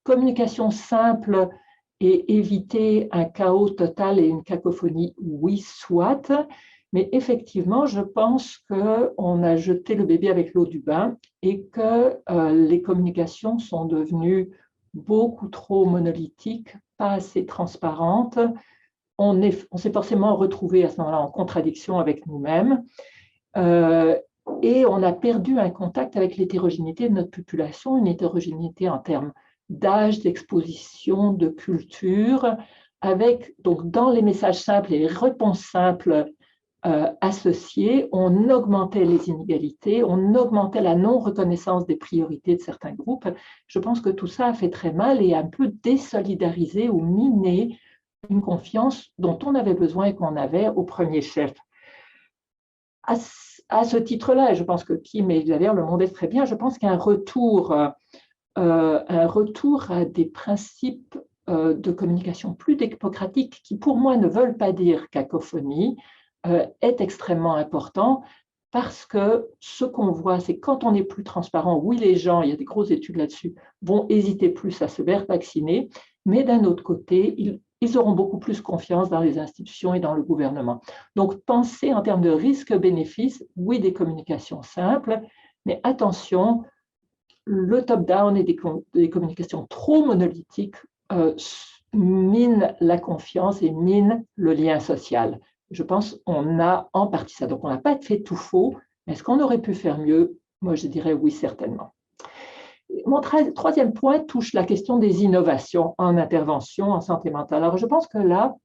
communication simple et éviter un chaos total et une cacophonie, oui, soit, mais effectivement, je pense qu'on a jeté le bébé avec l'eau du bain et que les communications sont devenues beaucoup trop monolithiques, pas assez transparentes. On s'est forcément retrouvé à ce moment-là en contradiction avec nous-mêmes et on a perdu un contact avec l'hétérogénéité de notre population, une hétérogénéité en termes d'âge, d'exposition, de culture, avec donc dans les messages simples et les réponses simples associées, on augmentait les inégalités, on augmentait la non-reconnaissance des priorités de certains groupes. Je pense que tout ça a fait très mal et a un peu désolidarisé ou miné une confiance dont on avait besoin et qu'on avait au premier chef. À ce titre-là, et je pense que Kim et Xavier le montraient très bien, je pense qu'un retour à des principes de communication plus démocratiques qui, pour moi, ne veulent pas dire cacophonie, est extrêmement important parce que ce qu'on voit, c'est quand on est plus transparent, oui, les gens, il y a des grosses études là-dessus, vont hésiter plus à se faire vacciner, mais d'un autre côté, ils auront beaucoup plus confiance dans les institutions et dans le gouvernement. Donc, penser en termes de risque-bénéfice, oui, des communications simples, mais attention, le top-down et des communications trop monolithiques minent la confiance et minent le lien social. Je pense qu'on a en partie ça. Donc, on n'a pas fait tout faux, mais est-ce qu'on aurait pu faire mieux? Moi, je dirais oui, certainement. Mon troisième point touche la question des innovations en intervention en santé mentale. Alors, je pense que là,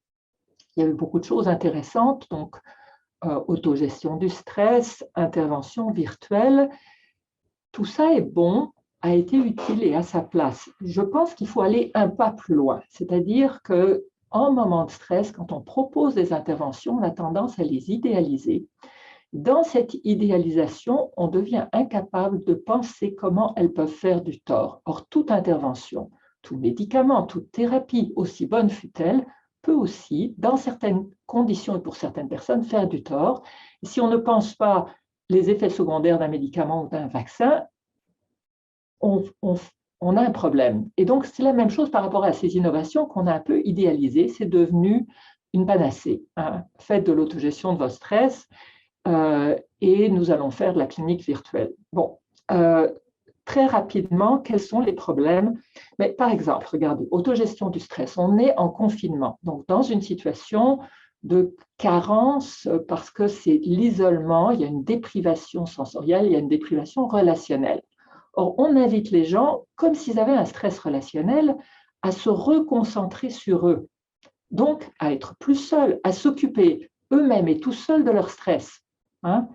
il y a eu beaucoup de choses intéressantes, donc autogestion du stress, intervention virtuelle. Tout ça est bon, a été utile et à sa place. Je pense qu'il faut aller un pas plus loin, c'est-à-dire qu'en moment de stress, quand on propose des interventions, on a tendance à les idéaliser. Dans cette idéalisation, on devient incapable de penser comment elles peuvent faire du tort. Or, toute intervention, tout médicament, toute thérapie, aussi bonne fût-elle, peut aussi, dans certaines conditions et pour certaines personnes, faire du tort. Et si on ne pense pas les effets secondaires d'un médicament ou d'un vaccin, on a un problème. Et donc, c'est la même chose par rapport à ces innovations qu'on a un peu idéalisées. C'est devenu une panacée. Hein. Faites de l'autogestion de votre stress et nous allons faire de la clinique virtuelle. Bon, très rapidement, quels sont les problèmes? Mais, par exemple, regardez, autogestion du stress. On est en confinement, donc dans une situation de carence parce que c'est l'isolement, il y a une déprivation sensorielle, il y a une déprivation relationnelle. Or, on invite les gens, comme s'ils avaient un stress relationnel, à se reconcentrer sur eux. Donc, à être plus seuls, à s'occuper eux-mêmes et tout seuls de leur stress. Hein?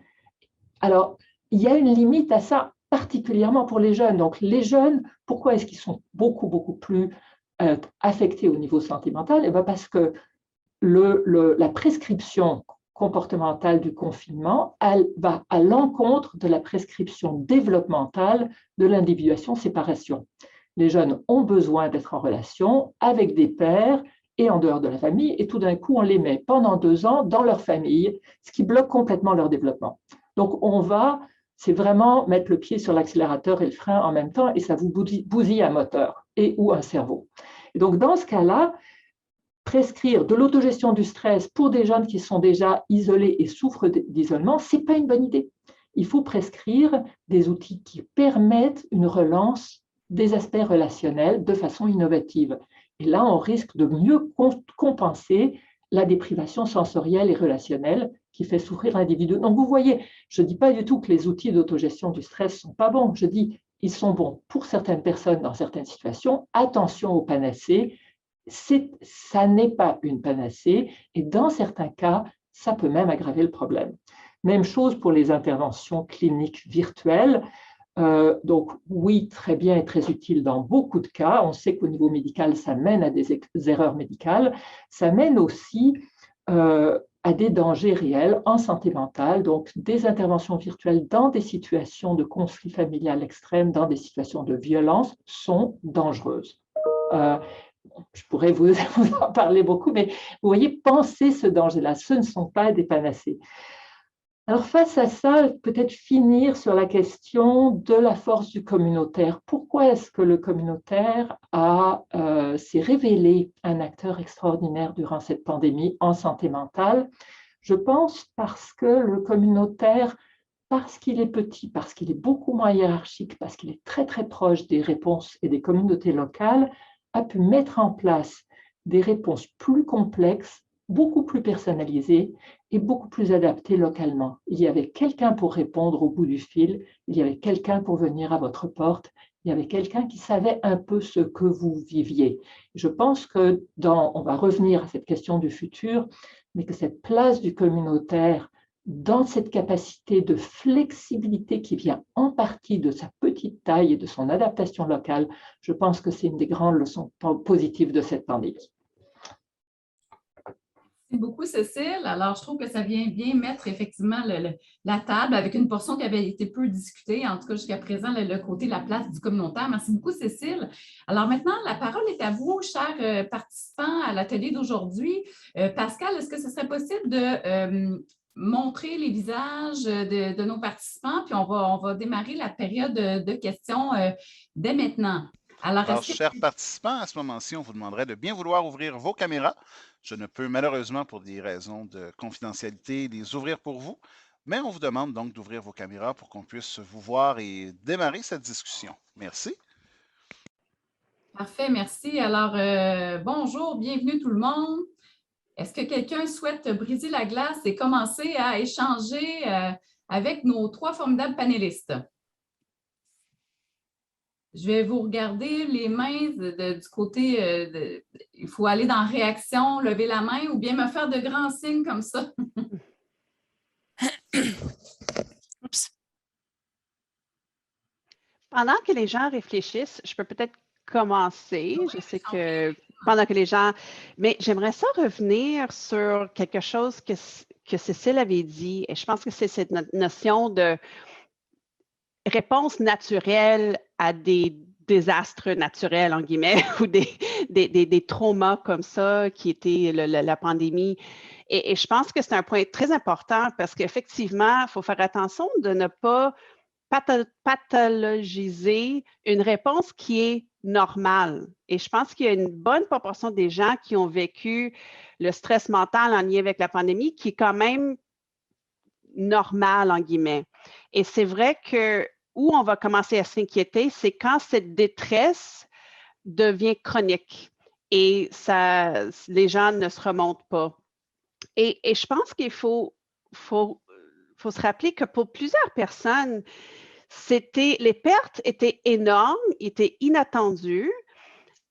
Alors, il y a une limite à ça, particulièrement pour les jeunes. Donc, les jeunes, pourquoi est-ce qu'ils sont beaucoup plus affectés au niveau santé mentale? Eh bien, parce que la prescription comportementale du confinement, elle va à l'encontre de la prescription développementale de l'individuation-séparation. Les jeunes ont besoin d'être en relation avec des pairs et en dehors de la famille, et tout d'un coup, on les met pendant 2 ans dans leur famille, ce qui bloque complètement leur développement. Donc, c'est vraiment mettre le pied sur l'accélérateur et le frein en même temps, et ça vous bousille un moteur ou un cerveau. Et donc, dans ce cas-là, prescrire de l'autogestion du stress pour des jeunes qui sont déjà isolés et souffrent d'isolement, ce n'est pas une bonne idée. Il faut prescrire des outils qui permettent une relance des aspects relationnels de façon innovative. Et là, on risque de mieux compenser la déprivation sensorielle et relationnelle qui fait souffrir l'individu. Donc, vous voyez, je ne dis pas du tout que les outils d'autogestion du stress ne sont pas bons. Je dis qu'ils sont bons pour certaines personnes dans certaines situations. Attention aux panacées. Ça n'est pas une panacée et dans certains cas, ça peut même aggraver le problème. Même chose pour les interventions cliniques virtuelles. Donc, oui, très bien et très utile dans beaucoup de cas. On sait qu'au niveau médical, ça mène à des erreurs médicales. Ça mène aussi à des dangers réels en santé mentale. Donc, des interventions virtuelles dans des situations de conflit familial extrême, dans des situations de violence, sont dangereuses. Je pourrais vous en parler beaucoup, mais vous voyez, pensez ce danger-là. Ce ne sont pas des panacées. Alors, face à ça, peut-être finir sur la question de la force du communautaire. Pourquoi est-ce que le communautaire s'est révélé un acteur extraordinaire durant cette pandémie en santé mentale? Je pense parce que le communautaire, parce qu'il est petit, parce qu'il est beaucoup moins hiérarchique, parce qu'il est très très proche des réponses et des communautés locales, a pu mettre en place des réponses plus complexes, beaucoup plus personnalisées et beaucoup plus adaptées localement. Il y avait quelqu'un pour répondre au bout du fil, il y avait quelqu'un pour venir à votre porte, il y avait quelqu'un qui savait un peu ce que vous viviez. Je pense que on va revenir à cette question du futur, mais que cette place du communautaire dans cette capacité de flexibilité qui vient en partie de sa petite taille et de son adaptation locale, je pense que c'est une des grandes leçons positives de cette pandémie. Merci beaucoup, Cécile. Alors, je trouve que ça vient bien mettre effectivement la table avec une portion qui avait été peu discutée, en tout cas jusqu'à présent, le côté de la place du communautaire. Merci beaucoup, Cécile. Alors maintenant, la parole est à vous, chers participants à l'atelier d'aujourd'hui. Pascal, est-ce que ce serait possible de montrer les visages de nos participants, puis on va démarrer la période de questions dès maintenant. Alors, chers participants, à ce moment-ci, on vous demanderait de bien vouloir ouvrir vos caméras. Je ne peux malheureusement, pour des raisons de confidentialité, les ouvrir pour vous, mais on vous demande donc d'ouvrir vos caméras pour qu'on puisse vous voir et démarrer cette discussion. Merci. Parfait, merci. Alors, bonjour, bienvenue tout le monde. Est-ce que quelqu'un souhaite briser la glace et commencer à échanger avec nos trois formidables panélistes? Je vais vous regarder les mains du côté, il faut aller dans réaction, lever la main ou bien me faire de grands signes comme ça. Oups. Pendant que les gens réfléchissent, je peux peut-être commencer. Je sais que pendant que les gens... Mais j'aimerais ça revenir sur quelque chose que Cécile avait dit, et je pense que c'est cette notion de réponse naturelle à des désastres naturels, en guillemets, ou des traumas comme ça qui étaient la pandémie. Et je pense que c'est un point très important parce qu'effectivement, il faut faire attention de ne pas pathologiser une réponse qui est normale. Et je pense qu'il y a une bonne proportion des gens qui ont vécu le stress mental en lien avec la pandémie qui est quand même normal, en guillemets. Et c'est vrai que où on va commencer à s'inquiéter, c'est quand cette détresse devient chronique et les gens ne se remontent pas. Et je pense qu'il faut se rappeler que pour plusieurs personnes, les pertes étaient énormes, étaient inattendues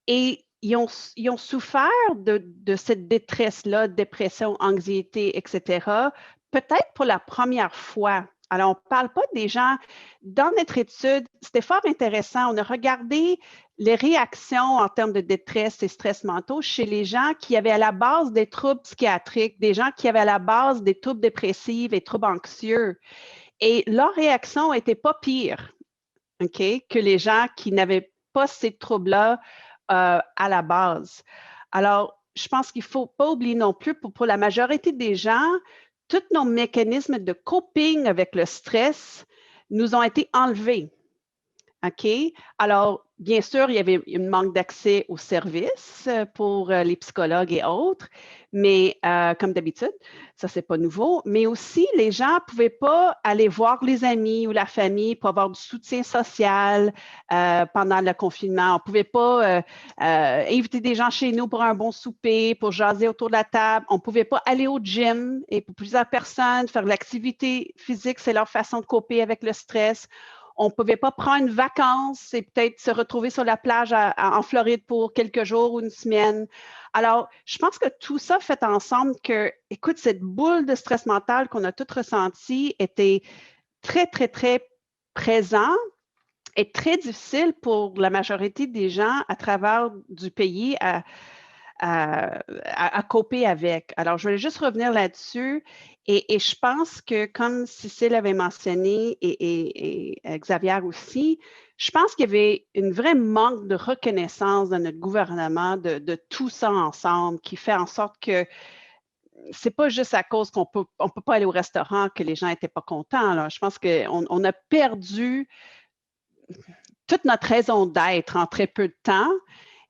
et ils ont souffert de cette détresse-là, dépression, anxiété, etc., peut-être pour la première fois. Alors, on ne parle pas des gens. Dans notre étude, c'était fort intéressant. On a regardé les réactions en termes de détresse et stress mentaux chez les gens qui avaient à la base des troubles psychiatriques, des gens qui avaient à la base des troubles dépressifs et troubles anxieux. Et leur réaction n'était pas pire que les gens qui n'avaient pas ces troubles-là à la base. Alors, je pense qu'il ne faut pas oublier non plus, pour la majorité des gens, tous nos mécanismes de coping avec le stress nous ont été enlevés. OK? Alors, bien sûr, il y avait un manque d'accès aux services pour les psychologues et autres, mais comme d'habitude, ça, c'est pas nouveau. Mais aussi, les gens ne pouvaient pas aller voir les amis ou la famille pour avoir du soutien social pendant le confinement. On ne pouvait pas inviter des gens chez nous pour un bon souper, pour jaser autour de la table. On ne pouvait pas aller au gym. Et pour plusieurs personnes, faire de l'activité physique, c'est leur façon de coper avec le stress. On ne pouvait pas prendre une vacance et peut-être se retrouver sur la plage en Floride pour quelques jours ou une semaine. Alors, je pense que tout ça fait ensemble que, écoute, cette boule de stress mental qu'on a toutes ressentie était très, très, très présente est très difficile pour la majorité des gens à travers du pays à coper avec. Alors, je voulais juste revenir là-dessus et je pense que, comme Cécile avait mentionné et Xavier aussi, je pense qu'il y avait une vraie manque de reconnaissance de notre gouvernement de tout ça ensemble qui fait en sorte que c'est pas juste à cause qu'on peut pas aller au restaurant que les gens n'étaient pas contents. Là. Je pense qu'on a perdu toute notre raison d'être en très peu de temps.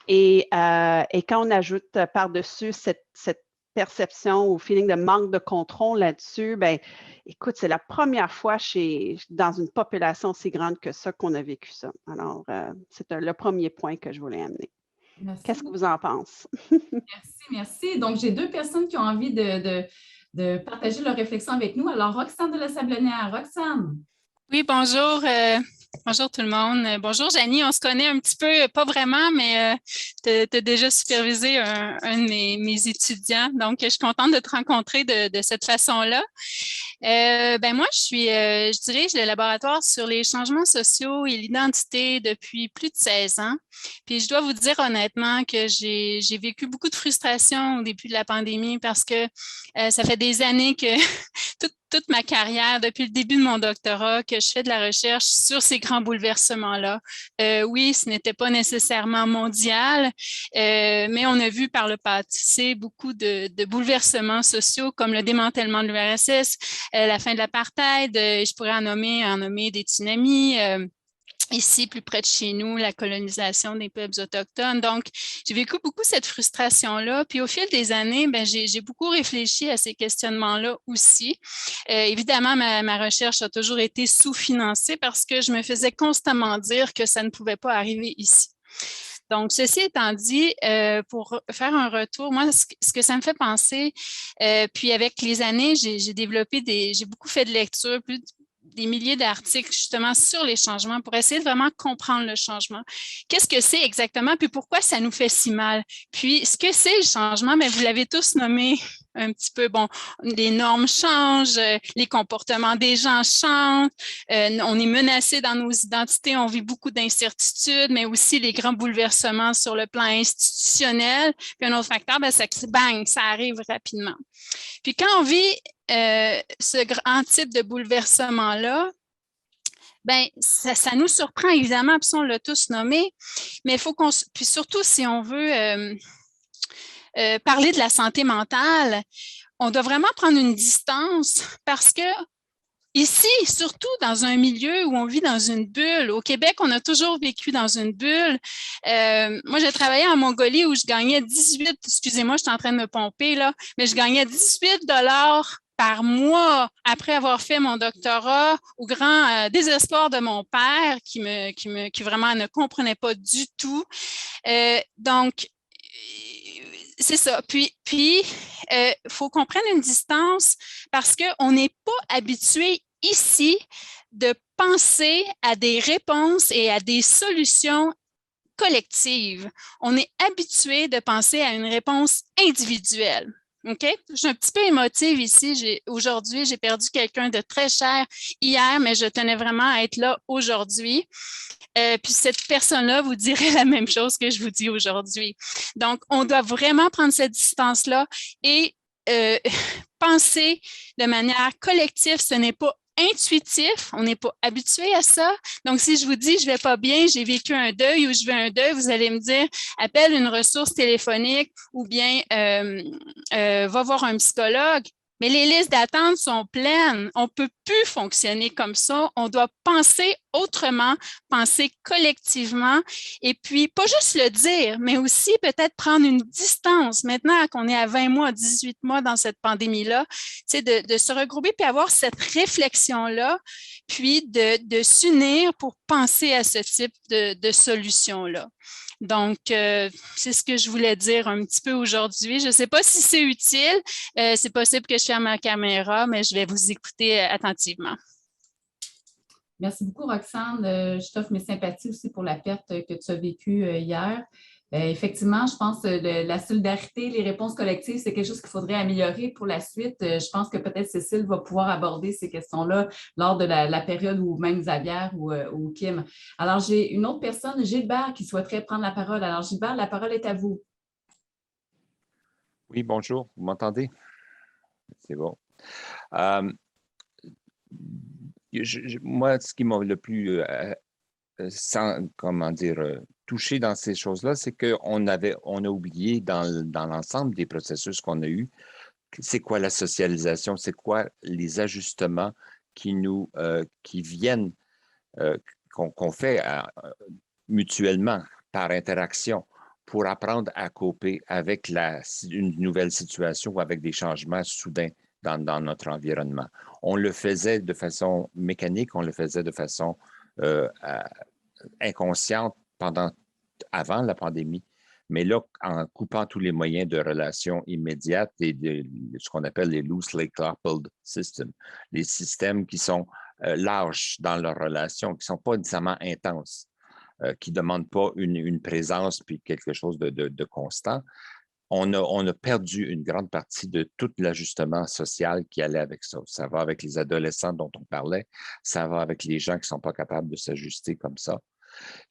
Et quand on ajoute par-dessus cette perception ou feeling de manque de contrôle là-dessus, ben, écoute, c'est la première fois dans une population aussi grande que ça qu'on a vécu ça. Alors, c'est le premier point que je voulais amener. Qu'est-ce que vous en pensez? Merci. Donc, j'ai 2 personnes qui ont envie de partager leur réflexion avec nous. Alors, Roxane de la Sablonnière. Roxane. Oui, bonjour. Bonjour tout le monde. Bonjour Janie, on se connaît un petit peu, pas vraiment, mais tu as déjà supervisé un de mes étudiants. Donc, je suis contente de te rencontrer de cette façon-là. Moi, je dirige le laboratoire sur les changements sociaux et l'identité depuis plus de 16 ans. Puis, je dois vous dire honnêtement que j'ai vécu beaucoup de frustration au début de la pandémie parce que ça fait des années que toute ma carrière, depuis le début de mon doctorat, que je fais de la recherche sur ces grands bouleversements-là. Oui, ce n'était pas nécessairement mondial, mais on a vu par le passé beaucoup de bouleversements sociaux comme le démantèlement de l'URSS, la fin de l'apartheid, je pourrais en nommer des tsunamis, ici, plus près de chez nous, la colonisation des peuples autochtones. Donc, j'ai vécu beaucoup cette frustration-là. Puis, au fil des années, j'ai beaucoup réfléchi à ces questionnements-là aussi. Évidemment, ma recherche a toujours été sous-financée parce que je me faisais constamment dire que ça ne pouvait pas arriver ici. Donc, ceci étant dit, pour faire un retour, moi, ce que ça me fait penser, puis avec les années, j'ai beaucoup fait de lecture, des milliers d'articles justement sur les changements pour essayer de vraiment comprendre le changement. Qu'est-ce que c'est exactement, puis pourquoi ça nous fait si mal? Puis, ce que c'est le changement, mais vous l'avez tous nommé un petit peu, bon, les normes changent, les comportements des gens changent, on est menacé dans nos identités, on vit beaucoup d'incertitudes, mais aussi les grands bouleversements sur le plan institutionnel. Puis un autre facteur, ça arrive rapidement. Puis quand on vit ce grand type de bouleversement-là, ça nous surprend évidemment, puis ça, on l'a tous nommé, mais il faut puis surtout si on veut parler de la santé mentale, on doit vraiment prendre une distance parce que ici, surtout dans un milieu où on vit dans une bulle, au Québec, on a toujours vécu dans une bulle. Moi, j'ai travaillé en Mongolie où je gagnais excusez-moi, je suis en train de me pomper là, mais je gagnais 18 $ par mois après avoir fait mon doctorat au grand désespoir de mon père qui vraiment ne comprenait pas du tout. Donc, c'est ça. Puis, faut qu'on prenne une distance parce qu'on n'est pas habitué ici de penser à des réponses et à des solutions collectives. On est habitué de penser à une réponse individuelle. OK? Je suis un petit peu émotive ici. Aujourd'hui, j'ai perdu quelqu'un de très cher hier, mais je tenais vraiment à être là aujourd'hui. Puis cette personne-là vous dirait la même chose que je vous dis aujourd'hui. Donc, on doit vraiment prendre cette distance-là et penser de manière collective. Ce n'est pas intuitif, on n'est pas habitué à ça. Donc, si je vous dis « je ne vais pas bien, j'ai vécu un deuil » ou « je veux un deuil », vous allez me dire « appelle une ressource téléphonique » ou bien « va voir un psychologue ». Mais les listes d'attente sont pleines. On ne peut plus fonctionner comme ça. On doit penser autrement, penser collectivement et puis pas juste le dire, mais aussi peut-être prendre une distance. Maintenant qu'on est à 20 mois, 18 mois dans cette pandémie-là, de se regrouper puis avoir cette réflexion-là, puis de s'unir pour penser à ce type de solution-là. Donc, c'est ce que je voulais dire un petit peu aujourd'hui. Je ne sais pas si c'est utile. C'est possible que je ferme ma caméra, mais je vais vous écouter attentivement. Merci beaucoup, Roxane. Je t'offre mes sympathies aussi pour la perte que tu as vécue hier. Effectivement, je pense que la solidarité, les réponses collectives, c'est quelque chose qu'il faudrait améliorer pour la suite. Je pense que peut-être Cécile va pouvoir aborder ces questions-là lors de la période où même Xavier ou Kim. Alors, j'ai une autre personne, Gilbert, qui souhaiterait prendre la parole. Alors, Gilbert, la parole est à vous. Oui, bonjour, vous m'entendez? C'est bon. Moi, ce qui m'a le plus touché dans ces choses-là, c'est qu'on a oublié dans l'ensemble des processus qu'on a eus, c'est quoi la socialisation, c'est quoi les ajustements qui viennent, qu'on fait mutuellement par interaction pour apprendre à coper avec une nouvelle situation ou avec des changements soudains dans notre environnement. On le faisait de façon mécanique, on le faisait de façon inconsciente avant la pandémie. Mais là, en coupant tous les moyens de relations immédiates et ce qu'on appelle les loosely coupled systems, les systèmes qui sont larges dans leurs relations, qui ne sont pas nécessairement intenses, qui ne demandent pas une présence puis quelque chose de constant, on a perdu une grande partie de tout l'ajustement social qui allait avec ça. Ça va avec les adolescents dont on parlait, ça va avec les gens qui ne sont pas capables de s'ajuster comme ça.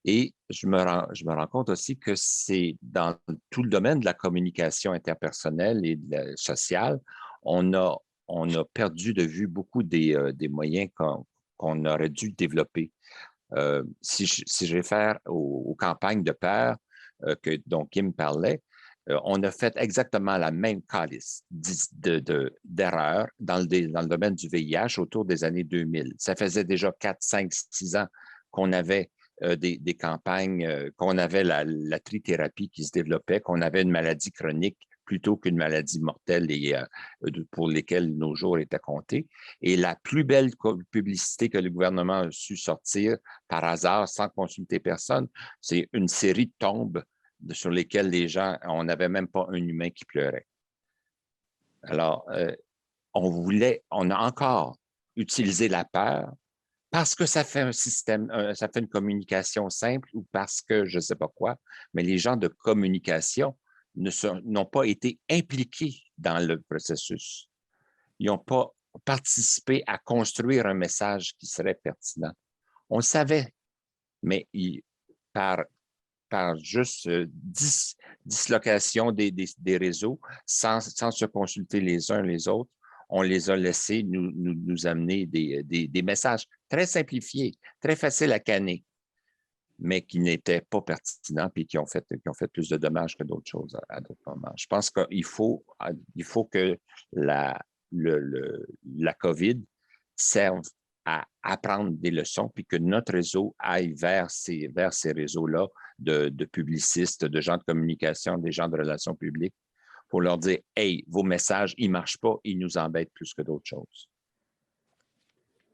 Et je me rends compte aussi que c'est dans tout le domaine de la communication interpersonnelle et sociale, on a perdu de vue beaucoup des moyens qu'on aurait dû développer. Si je réfère aux campagnes de pairs dont Kim parlait, on a fait exactement la même calice d'erreurs dans le domaine du VIH autour des années 2000. Ça faisait déjà 4, 5, 6 ans qu'on avait des campagnes, qu'on avait la trithérapie qui se développait, qu'on avait une maladie chronique plutôt qu'une maladie mortelle et pour lesquelles nos jours étaient comptés. Et la plus belle publicité que le gouvernement a su sortir par hasard, sans consulter personne, c'est une série de tombes sur lesquelles les gens, on n'avait même pas un humain qui pleurait. Alors, on a encore utilisé la peur parce que ça fait un système, ça fait une communication simple ou parce que je ne sais pas quoi, mais les gens de communication n'ont pas été impliqués dans le processus. Ils n'ont pas participé à construire un message qui serait pertinent. On le savait, mais par juste dislocation des réseaux, sans se consulter les uns les autres, on les a laissés nous amener des messages très simplifiés, très faciles à canner, mais qui n'étaient pas pertinents et qui ont fait plus de dommages que d'autres choses à d'autres moments. Je pense qu'il faut que la COVID serve à apprendre des leçons puis que notre réseau aille vers ces réseaux-là de publicistes, de gens de communication, des gens de relations publiques pour leur dire « Hey, vos messages, ils ne marchent pas, ils nous embêtent plus que d'autres choses. »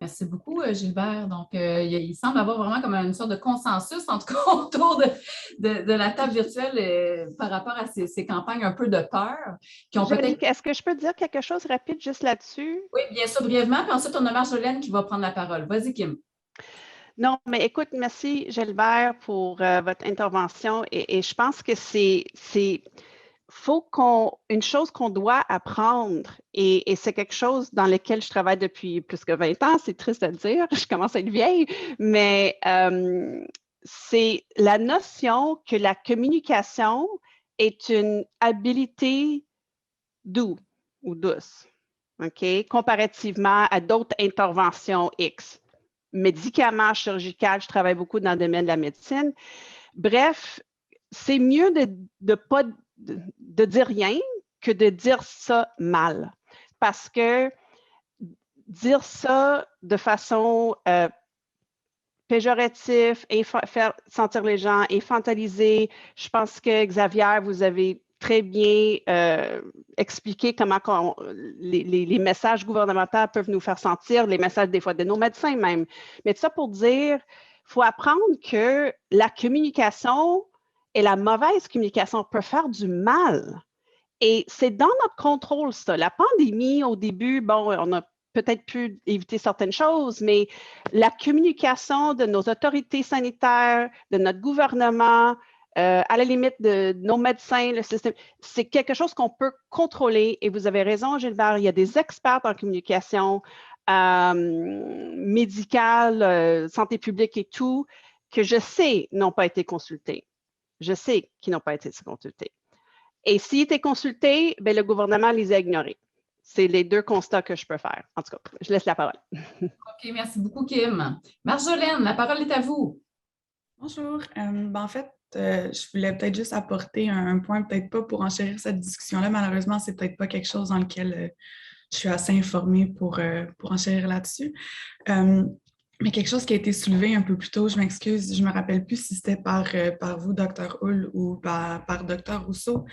Merci beaucoup, Gilbert. Donc, il semble avoir vraiment comme une sorte de consensus, en tout cas, autour de la table virtuelle par rapport à ces campagnes un peu de peur. Est-ce que je peux dire quelque chose rapide juste là-dessus? Oui, bien sûr, brièvement. Puis ensuite, on a Marjolaine qui va prendre la parole. Vas-y, Kim. Non, mais écoute, merci, Gilbert, pour votre intervention. Et je pense que une chose qu'on doit apprendre, et c'est quelque chose dans lequel je travaille depuis plus que 20 ans, c'est triste à dire, je commence à être vieille, mais c'est la notion que la communication est une habilité douce, comparativement à d'autres interventions X. Médicaments, chirurgicales, je travaille beaucoup dans le domaine de la médecine. Bref, c'est mieux de dire rien que de dire ça mal. Parce que dire ça de façon péjorative et faire sentir les gens infantiliser, je pense que Xavier, vous avez très bien expliqué comment les messages gouvernementaux peuvent nous faire sentir, les messages des fois de nos médecins même. Mais tout ça pour dire, il faut apprendre que la communication et la mauvaise communication peut faire du mal. Et c'est dans notre contrôle, ça. La pandémie, au début, bon, on a peut-être pu éviter certaines choses, mais la communication de nos autorités sanitaires, de notre gouvernement, À la limite de nos médecins, le système, c'est quelque chose qu'on peut contrôler. Et vous avez raison, Gilbert, il y a des experts en communication médicale, santé publique et tout, que je sais n'ont pas été consultés. Je sais qu'ils n'ont pas été consultés. Et s'ils étaient consultés, ben, le gouvernement les a ignorés. C'est les deux constats que je peux faire. En tout cas, je laisse la parole. OK, merci beaucoup, Kim. Marjolaine, la parole est à vous. Bonjour. En fait, je voulais peut-être juste apporter un point, peut-être pas pour enchérir cette discussion-là. Malheureusement, c'est peut-être pas quelque chose dans lequel je suis assez informée pour enchérir là-dessus. Mais quelque chose qui a été soulevé un peu plus tôt, je m'excuse, je ne me rappelle plus si c'était par vous, Dr. Hull, ou par Dr. Rousseau,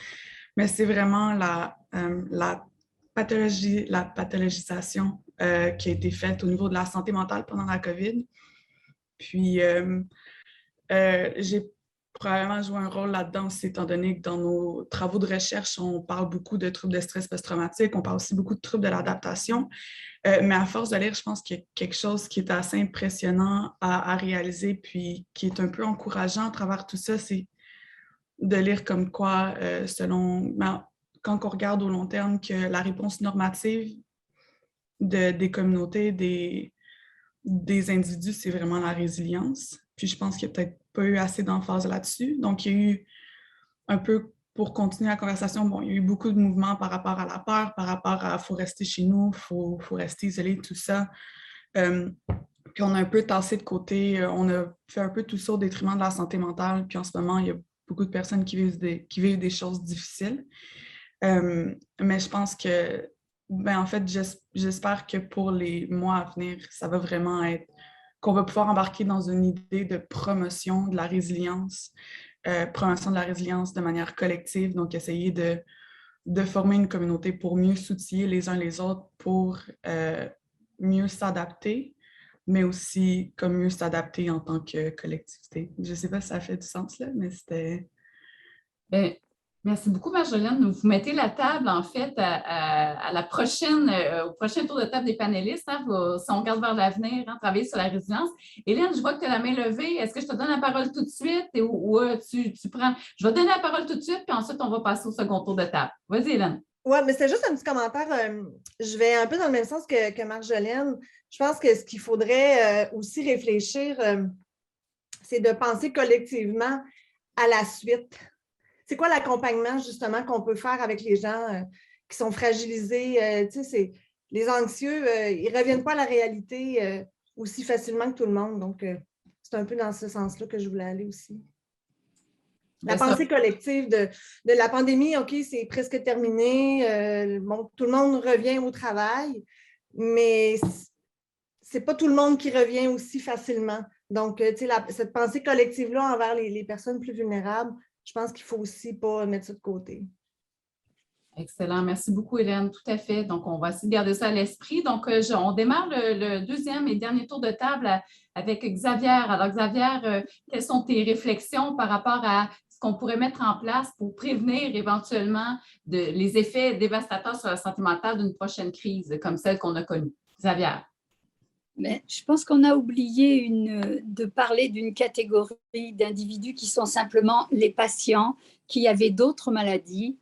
mais c'est vraiment la pathologisation qui a été faite au niveau de la santé mentale pendant la COVID. Puis, j'ai probablement joué un rôle là-dedans aussi, étant donné que dans nos travaux de recherche, on parle beaucoup de troubles de stress post-traumatique, on parle aussi beaucoup de troubles de l'adaptation. Mais à force de lire, je pense qu'il y a quelque chose qui est assez impressionnant à réaliser, puis qui est un peu encourageant à travers tout ça, c'est de lire comme quoi, quand on regarde au long terme, que la réponse normative des communautés, des individus, c'est vraiment la résilience. Puis je pense qu'il n'y a peut-être pas eu assez d'emphase là-dessus. Donc, il y a eu un peu, pour continuer la conversation, bon, il y a eu beaucoup de mouvements par rapport à la peur, par rapport à « faut rester chez nous, faut rester isolé », tout ça. Puis on a un peu tassé de côté, on a fait un peu tout ça au détriment de la santé mentale. Puis en ce moment, il y a beaucoup de personnes qui vivent des choses difficiles. Mais je pense que, en fait, j'espère que pour les mois à venir, ça va vraiment être qu'on va pouvoir embarquer dans une idée de promotion de la résilience, de manière collective, donc essayer de former une communauté pour mieux s'outiller les uns les autres, pour mieux s'adapter, mais aussi comme mieux s'adapter en tant que collectivité. Je ne sais pas si ça fait du sens, là, mais c'était... Merci beaucoup, Marjolaine. Vous mettez la table, en fait, à la prochaine, au prochain tour de table des panélistes. Hein, si on regarde vers l'avenir, hein, travailler sur la résilience. Hélène, je vois que tu as la main levée. Est-ce que je te donne la parole tout de suite ou tu prends... Je vais te donner la parole tout de suite, puis ensuite, on va passer au second tour de table. Vas-y, Hélène. Oui, mais c'est juste un petit commentaire. Je vais un peu dans le même sens que Marjolaine. Je pense que ce qu'il faudrait aussi réfléchir, c'est de penser collectivement à la suite. C'est quoi l'accompagnement, justement, qu'on peut faire avec les gens qui sont fragilisés? Les anxieux, ils ne reviennent pas à la réalité aussi facilement que tout le monde. Donc, c'est un peu dans ce sens-là que je voulais aller aussi. La pensée collective de la pandémie, OK, c'est presque terminé. Tout le monde revient au travail, mais ce n'est pas tout le monde qui revient aussi facilement. Donc, cette pensée collective-là envers les personnes plus vulnérables, je pense qu'il ne faut aussi pas mettre ça de côté. Excellent. Merci beaucoup, Hélène. Tout à fait. Donc, on va essayer de garder ça à l'esprit. Donc, on démarre le deuxième et dernier tour de table avec Xavier. Alors, Xavier, quelles sont tes réflexions par rapport à ce qu'on pourrait mettre en place pour prévenir éventuellement les effets dévastateurs sur la santé mentale d'une prochaine crise comme celle qu'on a connue? Xavier. Mais je pense qu'on a oublié de parler d'une catégorie d'individus qui sont simplement les patients qui avaient d'autres maladies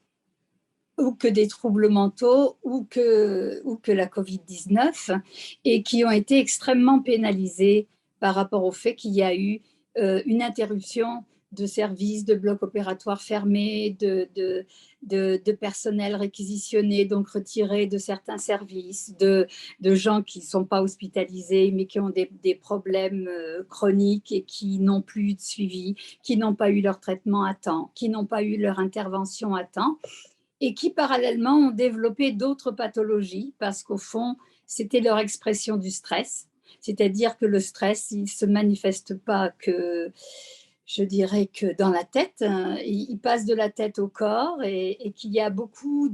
ou que des troubles mentaux ou que la COVID-19 et qui ont été extrêmement pénalisés par rapport au fait qu'il y a eu une interruption de services, de blocs opératoires fermés, de personnel réquisitionné, donc retiré de certains services, de gens qui ne sont pas hospitalisés, mais qui ont des problèmes chroniques et qui n'ont plus eu de suivi, qui n'ont pas eu leur traitement à temps, qui n'ont pas eu leur intervention à temps, et qui parallèlement ont développé d'autres pathologies, parce qu'au fond, c'était leur expression du stress. C'est-à-dire que le stress, il ne se manifeste pas que... Je dirais que dans la tête, il passe de la tête au corps et qu'il y a beaucoup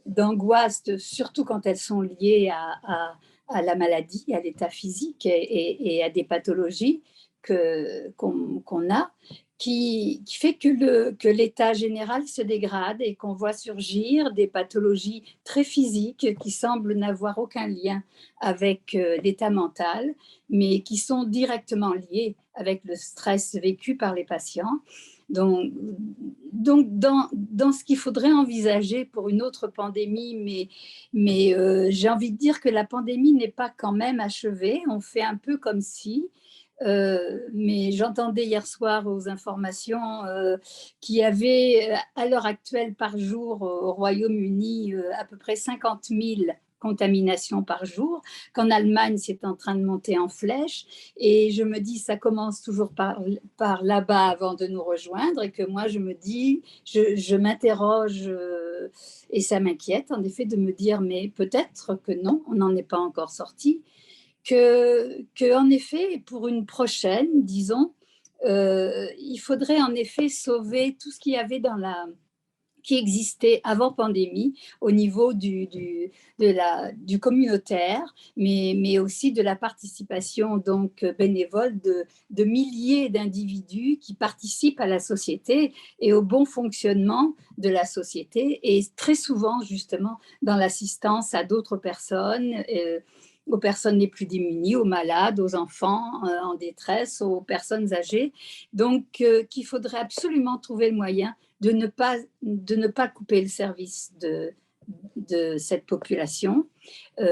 d'angoisses, surtout quand elles sont liées à la maladie, à l'état physique et à des pathologies qu'on a, qui fait que l'état général se dégrade et qu'on voit surgir des pathologies très physiques qui semblent n'avoir aucun lien avec l'état mental, mais qui sont directement liées avec le stress vécu par les patients. Donc dans ce qu'il faudrait envisager pour une autre pandémie, mais j'ai envie de dire que la pandémie n'est pas quand même achevée. On fait un peu comme si, mais j'entendais hier soir aux informations qu'il y avait à l'heure actuelle par jour au Royaume-Uni à peu près 50 000 contaminations par jour, qu'en Allemagne c'est en train de monter en flèche, et je me dis ça commence toujours par là-bas avant de nous rejoindre, et que moi je me dis, je m'interroge et ça m'inquiète en effet de me dire mais peut-être que non, on n'en est pas encore sorti. En effet, pour une prochaine, disons, il faudrait en effet sauver tout ce qu'il y avait qui existait avant pandémie au niveau du communautaire, mais aussi de la participation donc bénévole de milliers d'individus qui participent à la société et au bon fonctionnement de la société, et très souvent justement dans l'assistance à d'autres personnes, aux personnes les plus démunies, aux malades, aux enfants en détresse, aux personnes âgées. Donc, qu'il faudrait absolument trouver le moyen de ne pas couper le service de cette population,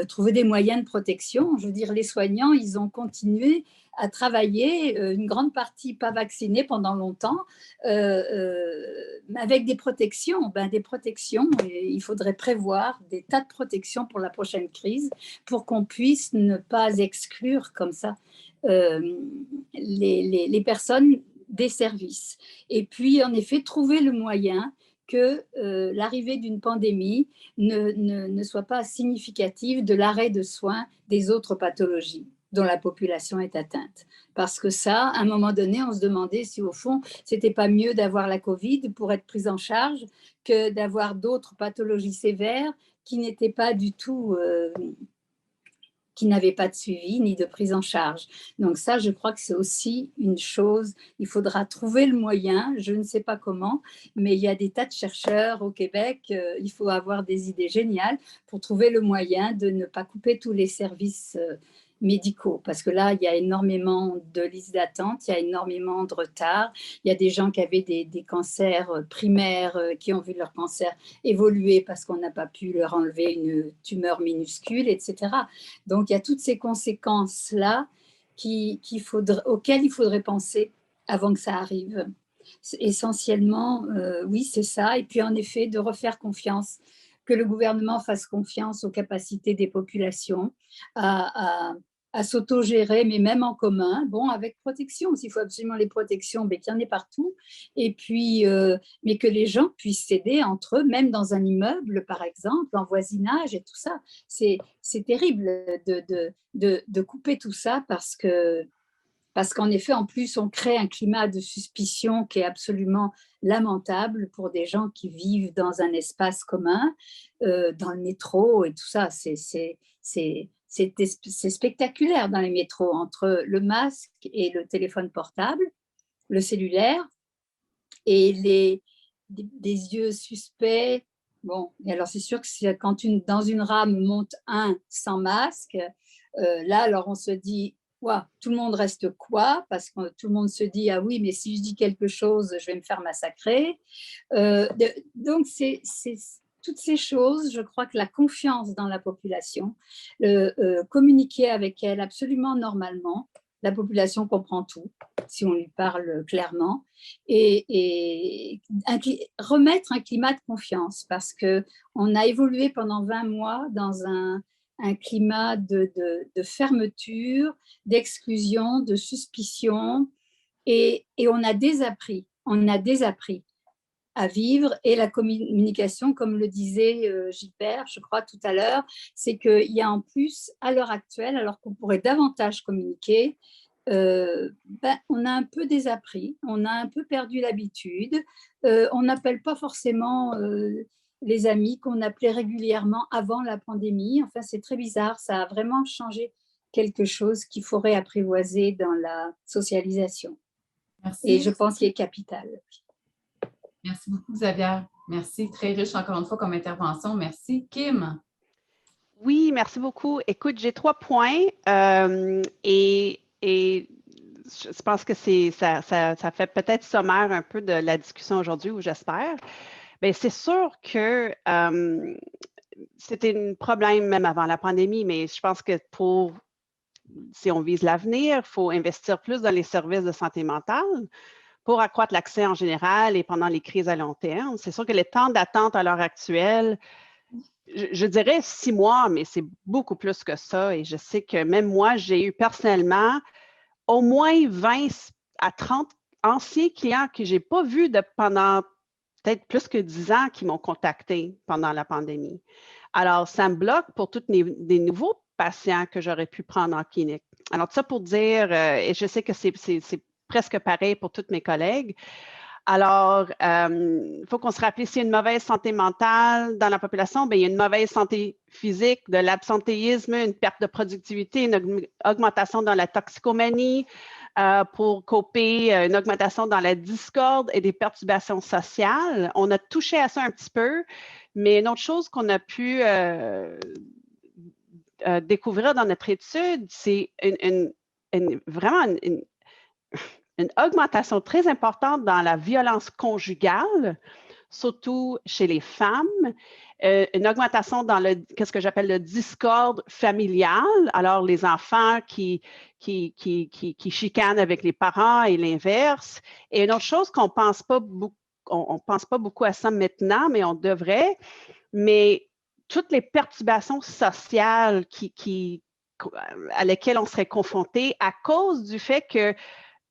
trouver des moyens de protection. Je veux dire, les soignants, ils ont continué à travailler, une grande partie pas vaccinée pendant longtemps, avec des protections. Des protections, et il faudrait prévoir des tas de protections pour la prochaine crise, pour qu'on puisse ne pas exclure comme ça les personnes des services. Et puis, en effet, trouver le moyen que l'arrivée d'une pandémie ne soit pas significative de l'arrêt de soins des autres pathologies dont la population est atteinte. Parce que ça, à un moment donné, on se demandait si au fond, c'était pas mieux d'avoir la Covid pour être prise en charge que d'avoir d'autres pathologies sévères qui n'étaient pas du tout... qui n'avaient pas de suivi ni de prise en charge. Donc ça, je crois que c'est aussi une chose, il faudra trouver le moyen, je ne sais pas comment, mais il y a des tas de chercheurs au Québec, il faut avoir des idées géniales pour trouver le moyen de ne pas couper tous les services médicaux, parce que là, il y a énormément de listes d'attente, il y a énormément de retard, il y a des gens qui avaient des cancers primaires, qui ont vu leur cancer évoluer parce qu'on n'a pas pu leur enlever une tumeur minuscule, etc. Donc, il y a toutes ces conséquences-là auxquelles il faudrait penser avant que ça arrive. Essentiellement, oui, c'est ça. Et puis, en effet, de refaire confiance, que le gouvernement fasse confiance aux capacités des populations à s'autogérer, mais même en commun, bon, avec protection. S'il faut absolument les protections, mais qu'il y en ait partout. Et puis, mais que les gens puissent s'aider entre eux, même dans un immeuble, par exemple, en voisinage et tout ça. C'est terrible de couper tout ça parce qu'en effet, en plus, on crée un climat de suspicion qui est absolument lamentable pour des gens qui vivent dans un espace commun, dans le métro et tout ça. C'est spectaculaire dans les métros, entre le masque et le téléphone portable, le cellulaire, et des yeux suspects. Bon, et alors c'est sûr que quand dans une rame monte un sans masque, là, alors on se dit... tout le monde reste quoi? Parce que tout le monde se dit, ah oui, mais si je dis quelque chose, je vais me faire massacrer. Donc, c'est toutes ces choses, je crois que la confiance dans la population, communiquer avec elle absolument normalement, la population comprend tout, si on lui parle clairement, et remettre un climat de confiance, parce qu'on a évolué pendant 20 mois dans un climat de fermeture, d'exclusion, de suspicion, et on a désappris à vivre. Et la communication, comme le disait Gilbert, je crois tout à l'heure, c'est qu'il y a en plus, à l'heure actuelle, alors qu'on pourrait davantage communiquer, on a un peu désappris, on a un peu perdu l'habitude, on n'appelle pas forcément les amis qu'on appelait régulièrement avant la pandémie. Enfin, c'est très bizarre, ça a vraiment changé quelque chose qu'il faudrait apprivoiser dans la socialisation. Merci. Et je pense qu'il est capital. Merci beaucoup, Xavier. Merci. Très riche, encore une fois, comme intervention. Merci. Kim? Oui, merci beaucoup. Écoute, j'ai 3 points et je pense que ça fait peut-être sommaire un peu de la discussion aujourd'hui, ou j'espère. Bien, c'est sûr que c'était un problème même avant la pandémie, mais je pense que si on vise l'avenir, il faut investir plus dans les services de santé mentale pour accroître l'accès en général et pendant les crises à long terme. C'est sûr que les temps d'attente à l'heure actuelle, je dirais 6 mois, mais c'est beaucoup plus que ça. Et je sais que même moi, j'ai eu personnellement au moins 20 à 30 anciens clients que je n'ai pas vus pendant peut-être plus que 10 ans qui m'ont contacté pendant la pandémie. Alors, ça me bloque pour tous des nouveaux patients que j'aurais pu prendre en clinique. Alors, tout ça pour dire, et je sais que c'est presque pareil pour tous mes collègues. Alors, il faut qu'on se rappelle, s'il y a une mauvaise santé mentale dans la population, bien, il y a une mauvaise santé physique, de l'absentéisme, une perte de productivité, une augmentation dans la toxicomanie, pour coper, une augmentation dans la discorde et des perturbations sociales. On a touché à ça un petit peu, mais une autre chose qu'on a pu découvrir dans notre étude, c'est vraiment une augmentation très importante dans la violence conjugale, surtout chez les femmes, une augmentation dans ce que j'appelle le discorde familial, alors les enfants qui chicanent avec les parents et l'inverse. Et une autre chose qu'on pense pas beaucoup, on pense pas beaucoup à ça maintenant, mais on devrait, mais toutes les perturbations sociales à lesquelles on serait confronté à cause du fait que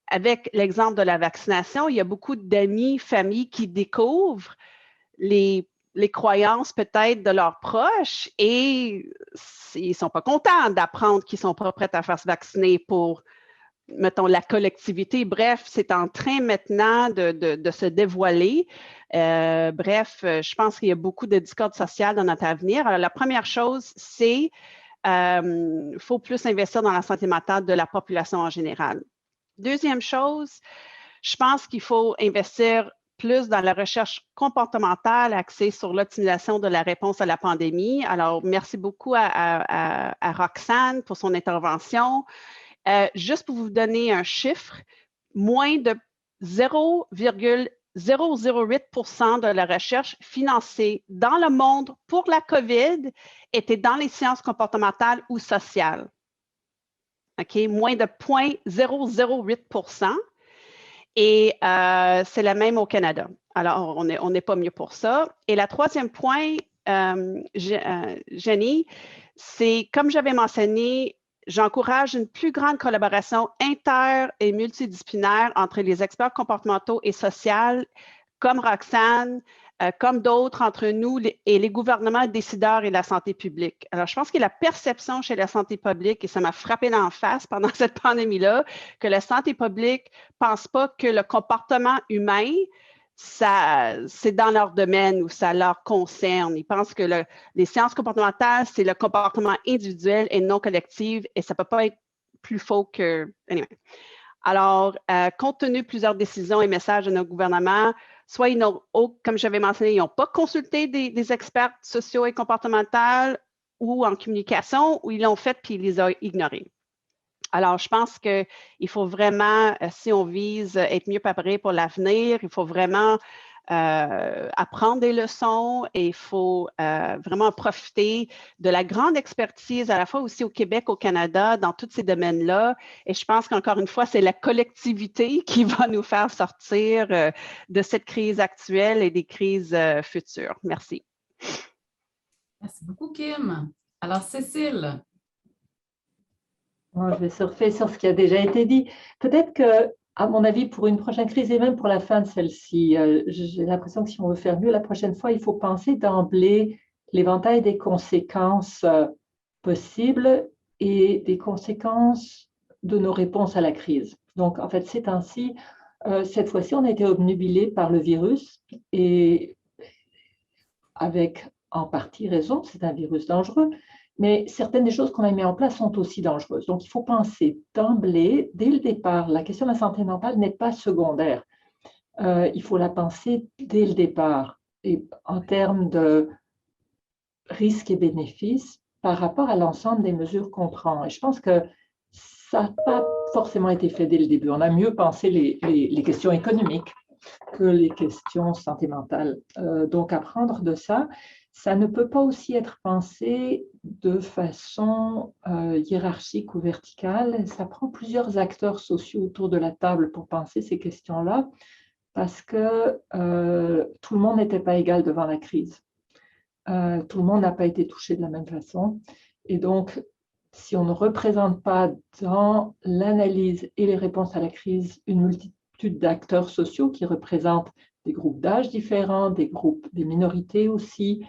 avec l'exemple de la vaccination, il y a beaucoup d'amis, familles qui découvrent les croyances peut-être de leurs proches et ils ne sont pas contents d'apprendre qu'ils ne sont pas prêts à faire se vacciner pour, mettons, la collectivité. Bref, c'est en train maintenant de se dévoiler. Bref, je pense qu'il y a beaucoup de discorde sociale dans notre avenir. Alors, la première chose, c'est qu'il faut plus investir dans la santé mentale de la population en général. Deuxième chose, je pense qu'il faut investir plus dans la recherche comportementale axée sur l'optimisation de la réponse à la pandémie. Alors, merci beaucoup à Roxane pour son intervention. Juste pour vous donner un chiffre, moins de 0,008% de la recherche financée dans le monde pour la COVID était dans les sciences comportementales ou sociales. OK, moins de 0,008%. Et c'est la même au Canada. Alors, on n'est pas mieux pour ça. Et le troisième point, Jenny, c'est, comme j'avais mentionné, j'encourage une plus grande collaboration inter- et multidisciplinaire entre les experts comportementaux et sociaux, comme Roxane, comme d'autres entre nous et les gouvernements décideurs et la santé publique. Alors, je pense qu'il y a la perception chez la santé publique, et ça m'a frappé d'en face pendant cette pandémie-là, que la santé publique ne pense pas que le comportement humain, c'est dans leur domaine ou ça leur concerne. Ils pensent que les sciences comportementales, c'est le comportement individuel et non collectif, et ça ne peut pas être plus faux que... Anyway. Alors, compte tenu de plusieurs décisions et messages de nos gouvernements, soit ils n'ont, comme j'avais mentionné, ils n'ont pas consulté des experts sociaux et comportementaux ou en communication, ou ils l'ont fait puis ils les ont ignorés. Alors, je pense qu'il faut vraiment, si on vise être mieux préparé pour l'avenir, il faut vraiment apprendre des leçons et il faut vraiment profiter de la grande expertise à la fois aussi au Québec, au Canada, dans tous ces domaines-là. Et je pense qu'encore une fois, c'est la collectivité qui va nous faire sortir de cette crise actuelle et des crises futures. Merci. Merci beaucoup, Kim. Alors, Cécile. Je vais surfer sur ce qui a déjà été dit. Peut-être que, à mon avis, pour une prochaine crise et même pour la fin de celle-ci, j'ai l'impression que si on veut faire mieux la prochaine fois, il faut penser d'emblée l'éventail des conséquences possibles et des conséquences de nos réponses à la crise. Donc, en fait, c'est ainsi, cette fois-ci, on a été obnubilé par le virus et avec en partie raison, c'est un virus dangereux, Mais certaines des choses qu'on a mises en place sont aussi dangereuses. Donc, il faut penser d'emblée, dès le départ, la question de la santé mentale n'est pas secondaire. Il faut la penser dès le départ et en termes de risques et bénéfices par rapport à l'ensemble des mesures qu'on prend. Et je pense que ça n'a pas forcément été fait dès le début. On a mieux pensé les questions économiques que les questions santé mentale. Donc, apprendre de ça, ça ne peut pas aussi être pensé de façon hiérarchique ou verticale. Ça prend plusieurs acteurs sociaux autour de la table pour penser ces questions-là, parce que tout le monde n'était pas égal devant la crise. Tout le monde n'a pas été touché de la même façon. Et donc, si on ne représente pas dans l'analyse et les réponses à la crise une multitude d'acteurs sociaux qui représentent des groupes d'âge différents, des groupes, des minorités aussi,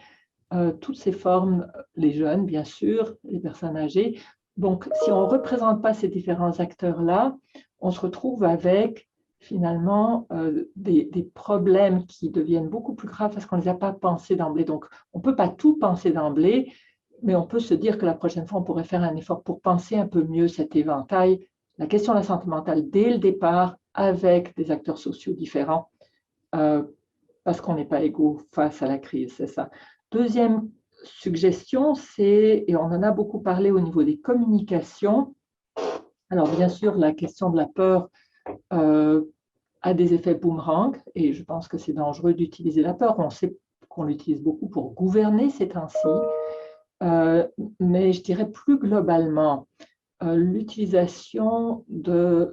toutes ces formes, les jeunes bien sûr, les personnes âgées. Donc, si on ne représente pas ces différents acteurs-là, on se retrouve avec finalement des problèmes qui deviennent beaucoup plus graves parce qu'on ne les a pas pensés d'emblée. Donc, on ne peut pas tout penser d'emblée, mais on peut se dire que la prochaine fois, on pourrait faire un effort pour penser un peu mieux cet éventail, la question de la santé mentale dès le départ, avec des acteurs sociaux différents, parce qu'on n'est pas égaux face à la crise, c'est ça. Deuxième suggestion, c'est, et on en a beaucoup parlé au niveau des communications, alors bien sûr, la question de la peur a des effets boomerang, et je pense que c'est dangereux d'utiliser la peur. On sait qu'on l'utilise beaucoup pour gouverner ces temps-ci, mais je dirais plus globalement, l'utilisation de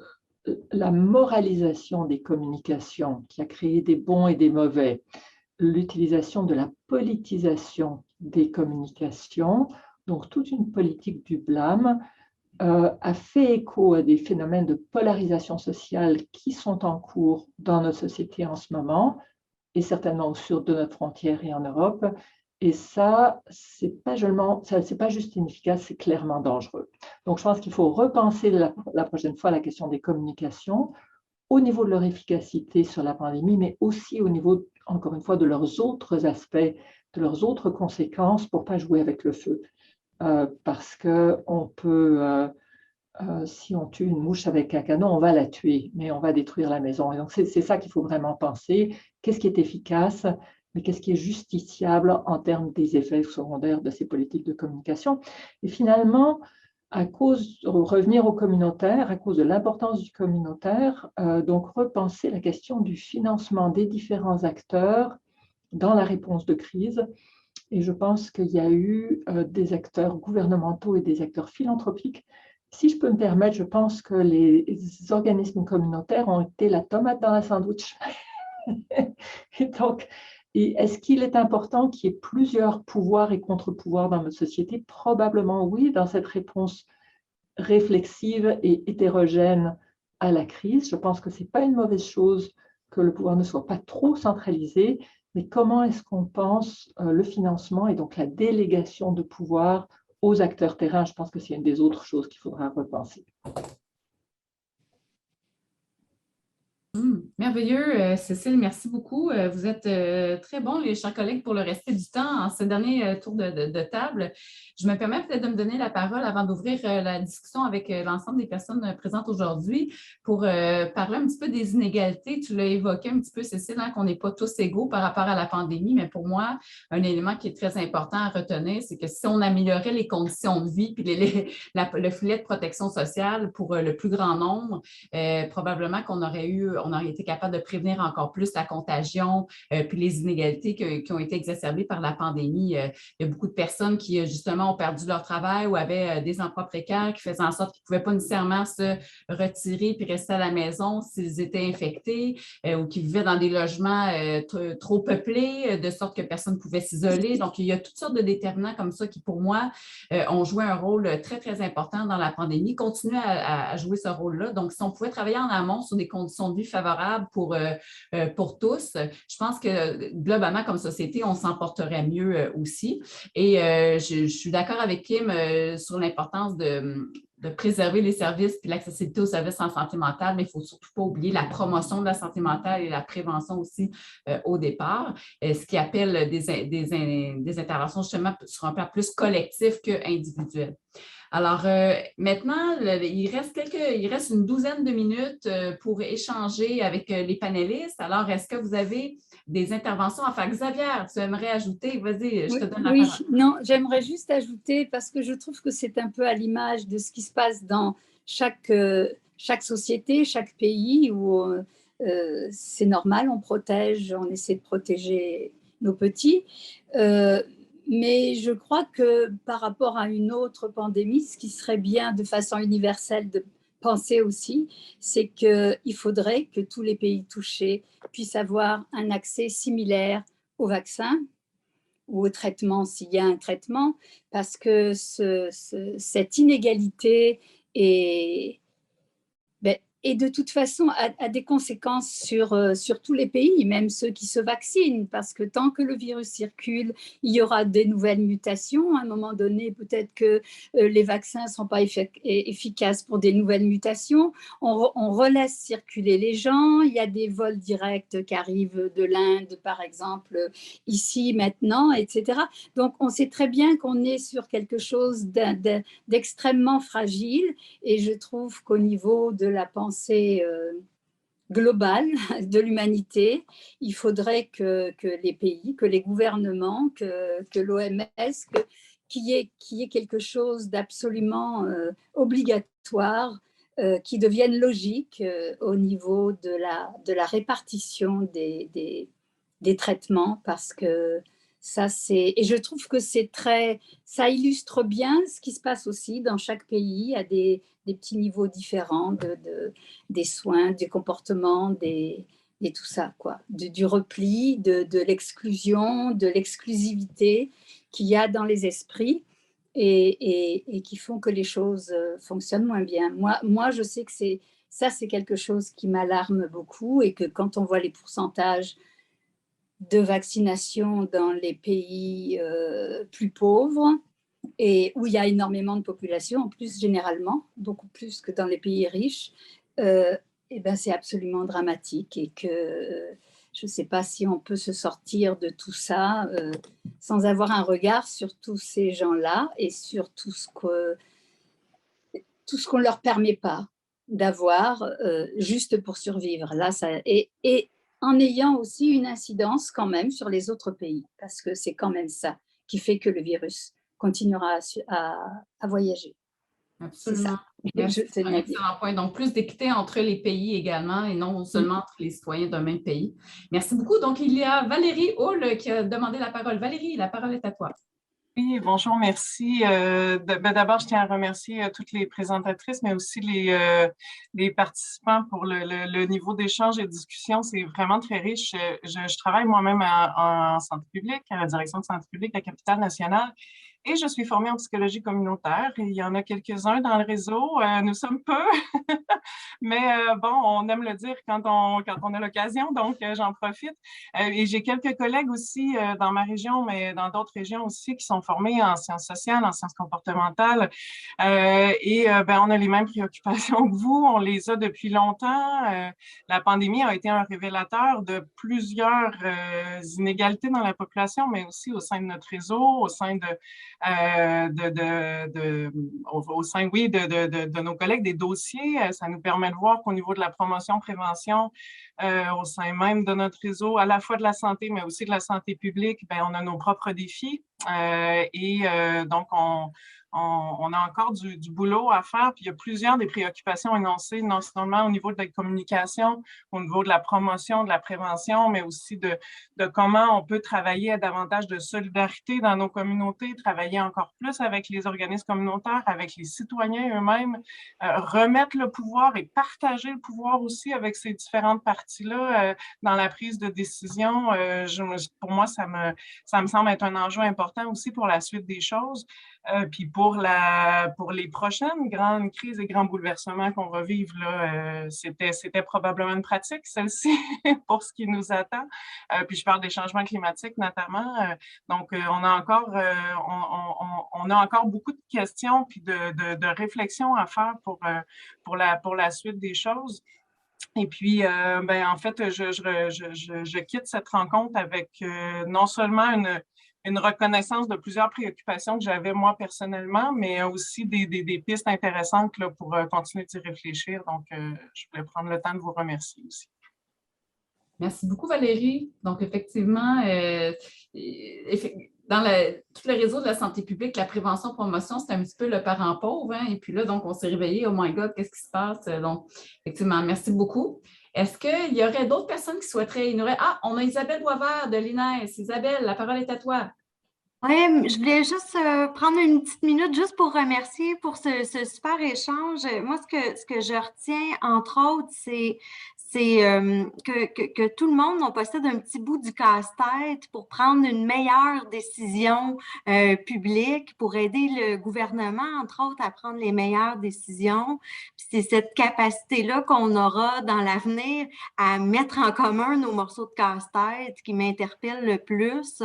la moralisation des communications qui a créé des bons et des mauvais, l'utilisation de la politisation des communications, donc toute une politique du blâme, a fait écho à des phénomènes de polarisation sociale qui sont en cours dans notre société en ce moment, et certainement au sud de notre frontière et en Europe. Et ça, ce n'est pas juste inefficace, c'est clairement dangereux. Donc, je pense qu'il faut repenser la prochaine fois la question des communications au niveau de leur efficacité sur la pandémie, mais aussi au niveau, encore une fois, de leurs autres aspects, de leurs autres conséquences pour ne pas jouer avec le feu. Parce qu'on peut, si on tue une mouche avec un canon, on va la tuer, mais on va détruire la maison. Et donc, c'est ça qu'il faut vraiment penser. Qu'est-ce qui est efficace, mais qu'est-ce qui est justiciable en termes des effets secondaires de ces politiques de communication. Et finalement, revenir au communautaire, à cause de l'importance du communautaire, donc repenser la question du financement des différents acteurs dans la réponse de crise. Et je pense qu'il y a eu des acteurs gouvernementaux et des acteurs philanthropiques. Si je peux me permettre, je pense que les organismes communautaires ont été la tomate dans la sandwich. Et donc, est-ce qu'il est important qu'il y ait plusieurs pouvoirs et contre-pouvoirs dans notre société? Probablement oui, dans cette réponse réflexive et hétérogène à la crise. Je pense que ce n'est pas une mauvaise chose que le pouvoir ne soit pas trop centralisé, mais comment est-ce qu'on pense le financement et donc la délégation de pouvoir aux acteurs terrain? Je pense que c'est une des autres choses qu'il faudra repenser. Merveilleux, Cécile, merci beaucoup. Vous êtes très bons, les chers collègues, pour le rester du temps en ce dernier tour de table. Je me permets peut-être de me donner la parole avant d'ouvrir la discussion avec l'ensemble des personnes présentes aujourd'hui pour parler un petit peu des inégalités. Tu l'as évoqué un petit peu, Cécile, hein, qu'on n'est pas tous égaux par rapport à la pandémie, mais pour moi, un élément qui est très important à retenir, c'est que si on améliorait les conditions de vie puis le filet de protection sociale pour le plus grand nombre, probablement qu'on aurait été capable de prévenir encore plus la contagion puis les inégalités qui ont été exacerbées par la pandémie. Il y a beaucoup de personnes qui, justement, ont perdu leur travail ou avaient des emplois précaires qui faisaient en sorte qu'ils ne pouvaient pas nécessairement se retirer puis rester à la maison s'ils étaient infectés ou qui vivaient dans des logements trop peuplés, de sorte que personne ne pouvait s'isoler. Donc, il y a toutes sortes de déterminants comme ça qui, pour moi, ont joué un rôle très, très important dans la pandémie, continuent à jouer ce rôle-là. Donc, si on pouvait travailler en amont sur des conditions de vie favorables pour tous, je pense que globalement, comme société, on s'en porterait mieux aussi. Et je suis d'accord avec Kim sur l'importance de de préserver les services et l'accessibilité aux services en santé mentale, mais il ne faut surtout pas oublier la promotion de la santé mentale et la prévention aussi au départ, ce qui appelle des interventions justement sur un plan plus collectif qu'individuel. Alors, maintenant, il reste une douzaine de minutes pour échanger avec les panélistes. Alors, est-ce que vous avez des interventions à faire? Xavier, tu aimerais ajouter? Vas-y, je te donne la parole. Oui, non, j'aimerais juste ajouter, parce que je trouve que c'est un peu à l'image de ce qui se passe dans chaque société, chaque pays, où c'est normal, on protège, on essaie de protéger nos petits. Mais je crois que par rapport à une autre pandémie, ce qui serait bien de façon universelle de penser aussi, c'est qu'il faudrait que tous les pays touchés puissent avoir un accès similaire au vaccin ou au traitement s'il y a un traitement, parce que cette inégalité est de toute façon a des conséquences sur tous les pays, même ceux qui se vaccinent, parce que tant que le virus circule, il y aura des nouvelles mutations. À un moment donné, peut-être que les vaccins ne sont pas efficaces pour des nouvelles mutations. On relaisse circuler les gens. Il y a des vols directs qui arrivent de l'Inde, par exemple, ici, maintenant, etc. Donc, on sait très bien qu'on est sur quelque chose d'extrêmement fragile, et je trouve qu'au niveau de la pensée globale de l'humanité, il faudrait que les pays, que les gouvernements, que l'OMS, qu'il y ait quelque chose d'absolument obligatoire, qui devienne logique au niveau de la répartition des traitements, parce que ça, et je trouve que ça illustre bien ce qui se passe aussi dans chaque pays, à des petits niveaux différents des soins, des comportements, et tout ça, quoi. Du repli, de l'exclusion, de l'exclusivité qu'il y a dans les esprits, et qui font que les choses fonctionnent moins bien. Moi, je sais que c'est quelque chose qui m'alarme beaucoup, et que quand on voit les pourcentages de vaccination dans les pays plus pauvres, et où il y a énormément de population, en plus généralement, beaucoup plus que dans les pays riches, et ben c'est absolument dramatique, et que je ne sais pas si on peut se sortir de tout ça sans avoir un regard sur tous ces gens-là, et sur tout ce qu'on ne leur permet pas d'avoir juste pour survivre. Là, et en ayant aussi une incidence quand même sur les autres pays, parce que c'est quand même ça qui fait que le virus continuera à voyager. Absolument. C'est un excellent point. Donc, plus d'équité entre les pays également, et non seulement entre les citoyens d'un même pays. Merci beaucoup. Donc, il y a Valérie Hull qui a demandé la parole. Valérie, la parole est à toi. Oui, bonjour, merci. D'abord, je tiens à remercier toutes les présentatrices, mais aussi les participants pour le niveau d'échange et de discussion. C'est vraiment très riche. Je travaille moi-même en santé publique, à la direction de santé publique à Capitale-Nationale, et je suis formée en psychologie communautaire. Et il y en a quelques-uns dans le réseau. Nous sommes peu, mais bon, on aime le dire quand on a l'occasion, donc j'en profite. Et j'ai quelques collègues aussi dans ma région, mais dans d'autres régions aussi, qui sont formés en sciences sociales, en sciences comportementales. Ben, on a les mêmes préoccupations que vous, on les a depuis longtemps. La pandémie a été un révélateur de plusieurs inégalités dans la population, mais aussi au sein de notre réseau, au sein de nos collègues, des dossiers. Ça nous permet de voir qu'au niveau de la promotion-prévention, au sein même de notre réseau, à la fois de la santé, mais aussi de la santé publique, ben, on a nos propres défis. Donc, on a encore du boulot à faire. Puis il y a plusieurs des préoccupations énoncées, non seulement au niveau de la communication, au niveau de la promotion, de la prévention, mais aussi de comment on peut travailler à davantage de solidarité dans nos communautés, travailler encore plus avec les organismes communautaires, avec les citoyens eux-mêmes, remettre le pouvoir et partager le pouvoir aussi avec ces différentes parties-là dans la prise de décision. Pour moi, ça me semble être un enjeu important aussi pour la suite des choses. Puis pour les prochaines grandes crises et grands bouleversements qu'on va vivre, là, c'était probablement une pratique, celle-ci, pour ce qui nous attend. Puis je parle des changements climatiques notamment. Donc, on a encore beaucoup de questions puis de réflexions à faire pour la suite des choses. Et puis, en fait, je quitte cette rencontre avec non seulement une reconnaissance de plusieurs préoccupations que j'avais moi personnellement, mais aussi des pistes intéressantes là, pour continuer d'y réfléchir. Donc, je voulais prendre le temps de vous remercier aussi. Merci beaucoup, Valérie. Donc, effectivement, dans tout le réseau de la santé publique, la prévention-promotion, c'est un petit peu le parent pauvre. Hein? Et puis là, donc, on s'est réveillé, oh my God, qu'est-ce qui se passe? Donc, effectivement, merci beaucoup. Est-ce qu'il y aurait d'autres personnes qui souhaiteraient ignorer? Ah, on a Isabelle Boisvert de l'INES. Isabelle, la parole est à toi. Oui, je voulais juste prendre une petite minute juste pour remercier pour ce super échange. Moi, ce que je retiens, entre autres, c'est que tout le monde on possède un petit bout du casse-tête pour prendre une meilleure décision publique, pour aider le gouvernement, entre autres, à prendre les meilleures décisions. Puis c'est cette capacité-là qu'on aura dans l'avenir à mettre en commun nos morceaux de casse-tête qui m'interpelle le plus,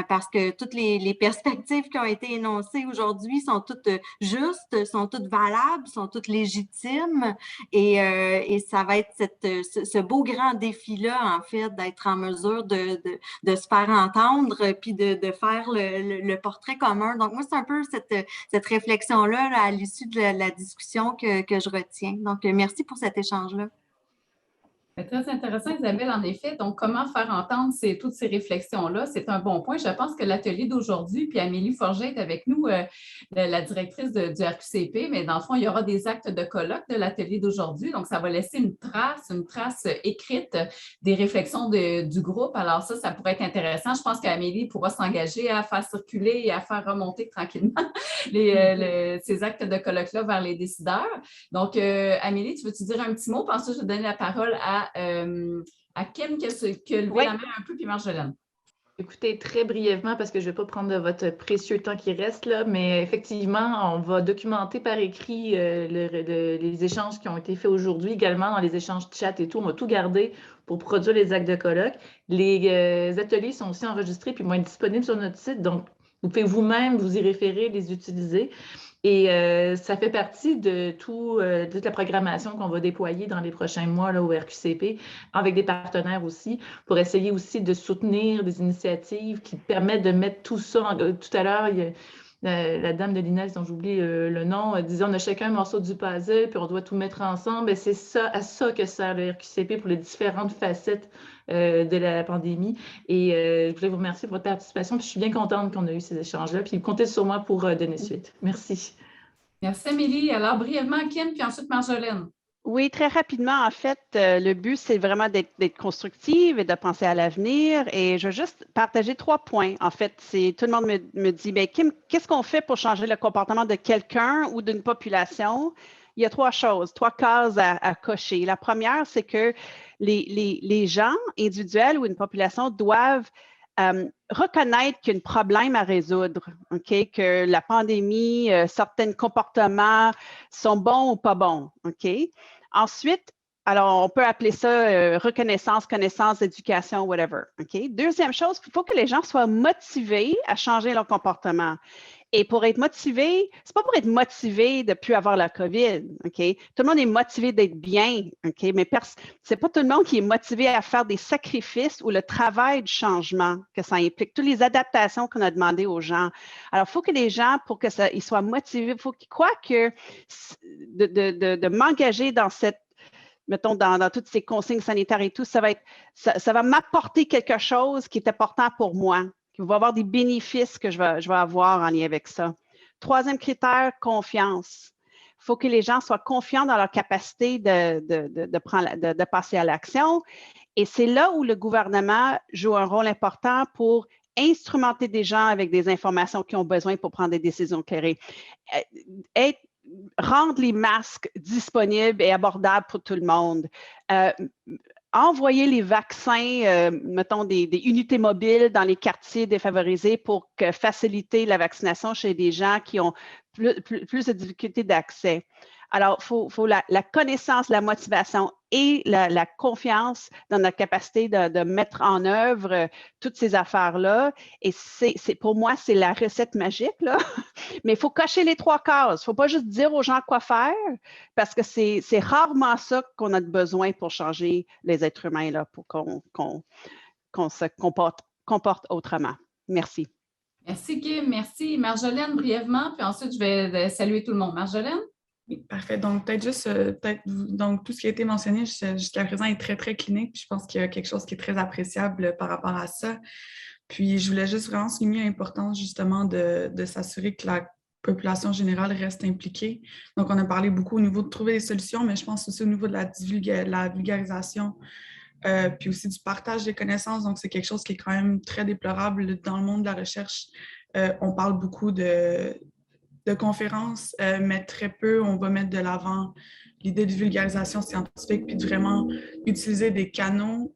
parce que toutes les perspectives qui ont été énoncées aujourd'hui sont toutes justes, sont toutes valables, sont toutes légitimes, et ça va être ce beau grand défi-là, en fait, d'être en mesure de se faire entendre puis de faire le portrait commun. Donc, moi, c'est un peu cette réflexion-là là, à l'issue de la discussion que je retiens. Donc, merci pour cet échange-là. Très intéressant, Isabelle, en effet. Donc, comment faire entendre toutes ces réflexions-là? C'est un bon point. Je pense que l'atelier d'aujourd'hui, puis Amélie Forget est avec nous, la directrice du RQCP, mais dans le fond, il y aura des actes de colloque de l'atelier d'aujourd'hui. Donc, ça va laisser une trace écrite des réflexions du groupe. Alors ça pourrait être intéressant. Je pense qu'Amélie pourra s'engager à faire circuler et à faire remonter tranquillement ces actes de colloque-là vers les décideurs. Donc, Amélie, tu veux-tu dire un petit mot? Puis ensuite, je vais donner la parole à Kim qui a levé la main un peu, puis Marjolaine. Écoutez, très brièvement, parce que je ne vais pas prendre de votre précieux temps qui reste là, mais effectivement, on va documenter par écrit les échanges qui ont été faits aujourd'hui, également dans les échanges de chat et tout. On va tout garder pour produire les actes de colloque. Les ateliers sont aussi enregistrés puis vont être disponibles sur notre site, donc vous pouvez vous-même vous y référer, les utiliser. Et ça fait partie de toute la programmation qu'on va déployer dans les prochains mois là, au RQCP, avec des partenaires aussi, pour essayer aussi de soutenir des initiatives qui permettent de mettre tout ça. Tout à l'heure, il y a la dame de l'INES, dont j'oublie le nom, disait on a chacun un morceau du puzzle, puis on doit tout mettre ensemble. C'est à ça que sert le RQCP pour les différentes facettes de la pandémie. Et je voulais vous remercier pour votre participation. Puis je suis bien contente qu'on a eu ces échanges-là. Puis comptez sur moi pour donner suite. Merci. Merci, Amélie. Alors, brièvement, Kim, puis ensuite Marjolaine. Oui, très rapidement, en fait, le but, c'est vraiment d'être constructive et de penser à l'avenir. Et je veux juste partager 3 points. En fait, tout le monde me dit, bien, Kim, qu'est-ce qu'on fait pour changer le comportement de quelqu'un ou d'une population? Il y a 3 choses, 3 cases à cocher. La première, c'est que les gens individuels ou une population doivent reconnaître qu'il y a un problème à résoudre, OK? Que la pandémie, certains comportements sont bons ou pas bons, OK? Ensuite, alors on peut appeler ça reconnaissance, connaissance, éducation, whatever, OK? Deuxième chose, il faut que les gens soient motivés à changer leur comportement. Et pour être motivé, c'est pas pour être motivé de ne plus avoir la COVID, OK? Tout le monde est motivé d'être bien, OK? Mais c'est pas tout le monde qui est motivé à faire des sacrifices ou le travail du changement que ça implique, toutes les adaptations qu'on a demandées aux gens. Alors, il faut que les gens, pour qu'ils soient motivés, il faut qu'ils croient que de m'engager dans cette mettons, dans toutes ces consignes sanitaires et tout, ça va m'apporter quelque chose qui est important pour moi, qui va avoir des bénéfices que je vais avoir en lien avec ça. Troisième critère, confiance. Il faut que les gens soient confiants dans leur capacité de passer à l'action. Et c'est là où le gouvernement joue un rôle important pour instrumenter des gens avec des informations qu'ils ont besoin pour prendre des décisions éclairées. Rendre les masques disponibles et abordables pour tout le monde. envoyer les vaccins, mettons des unités mobiles dans les quartiers défavorisés pour faciliter la vaccination chez des gens qui ont plus de difficultés d'accès. Alors, il faut la connaissance, la motivation et la confiance dans notre capacité de mettre en œuvre toutes ces affaires-là. Et pour moi, c'est la recette magique, là. Mais il faut cocher les 3 cases. Il ne faut pas juste dire aux gens quoi faire parce que c'est rarement ça qu'on a besoin pour changer les êtres humains, là, pour qu'on se comporte autrement. Merci. Merci, Kim. Merci. Marjolaine, brièvement, puis ensuite, je vais saluer tout le monde. Marjolaine? Oui, parfait. Donc, donc tout ce qui a été mentionné jusqu'à présent est très, très clinique. Puis je pense qu'il y a quelque chose qui est très appréciable par rapport à ça. Puis, je voulais juste vraiment souligner l'importance, justement, de s'assurer que la population générale reste impliquée. Donc, on a parlé beaucoup au niveau de trouver des solutions, mais je pense aussi au niveau de la vulgarisation, puis aussi du partage des connaissances. Donc, c'est quelque chose qui est quand même très déplorable dans le monde de la recherche. On parle beaucoup de conférences, mais très peu, on va mettre de l'avant l'idée de vulgarisation scientifique, puis de vraiment utiliser des canaux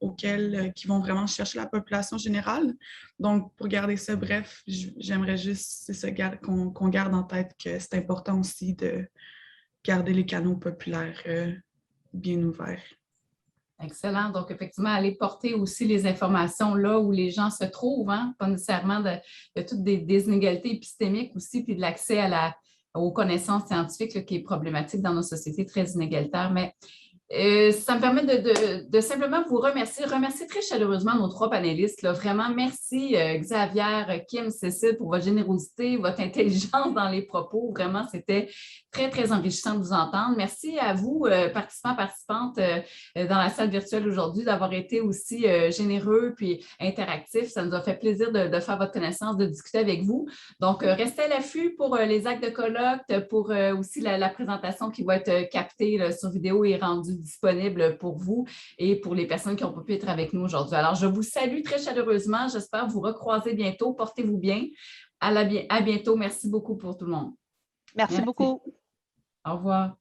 qui vont vraiment chercher la population générale. Donc, pour garder ça bref, j'aimerais juste qu'on garde en tête que c'est important aussi de garder les canaux populaires bien ouverts. Excellent. Donc, effectivement, aller porter aussi les informations là où les gens se trouvent, hein? Pas nécessairement de toutes des inégalités épistémiques aussi, puis de l'accès aux connaissances scientifiques là, qui est problématique dans nos sociétés très inégalitaires. Mais ça me permet de simplement vous remercier très chaleureusement nos 3 panélistes. Là. Vraiment, merci Xavier, Kim, Cécile pour votre générosité, votre intelligence dans les propos. Vraiment, c'était très, très enrichissant de vous entendre. Merci à vous, participants, participantes dans la salle virtuelle aujourd'hui, d'avoir été aussi généreux puis interactifs. Ça nous a fait plaisir de faire votre connaissance, de discuter avec vous. Donc, restez à l'affût pour les actes de colloque, pour aussi la présentation qui va être captée là, sur vidéo et rendue disponible pour vous et pour les personnes qui n'ont pas pu être avec nous aujourd'hui. Alors, je vous salue très chaleureusement. J'espère vous recroiser bientôt. Portez-vous bien. À bientôt. Merci beaucoup pour tout le monde. Merci beaucoup. Au revoir.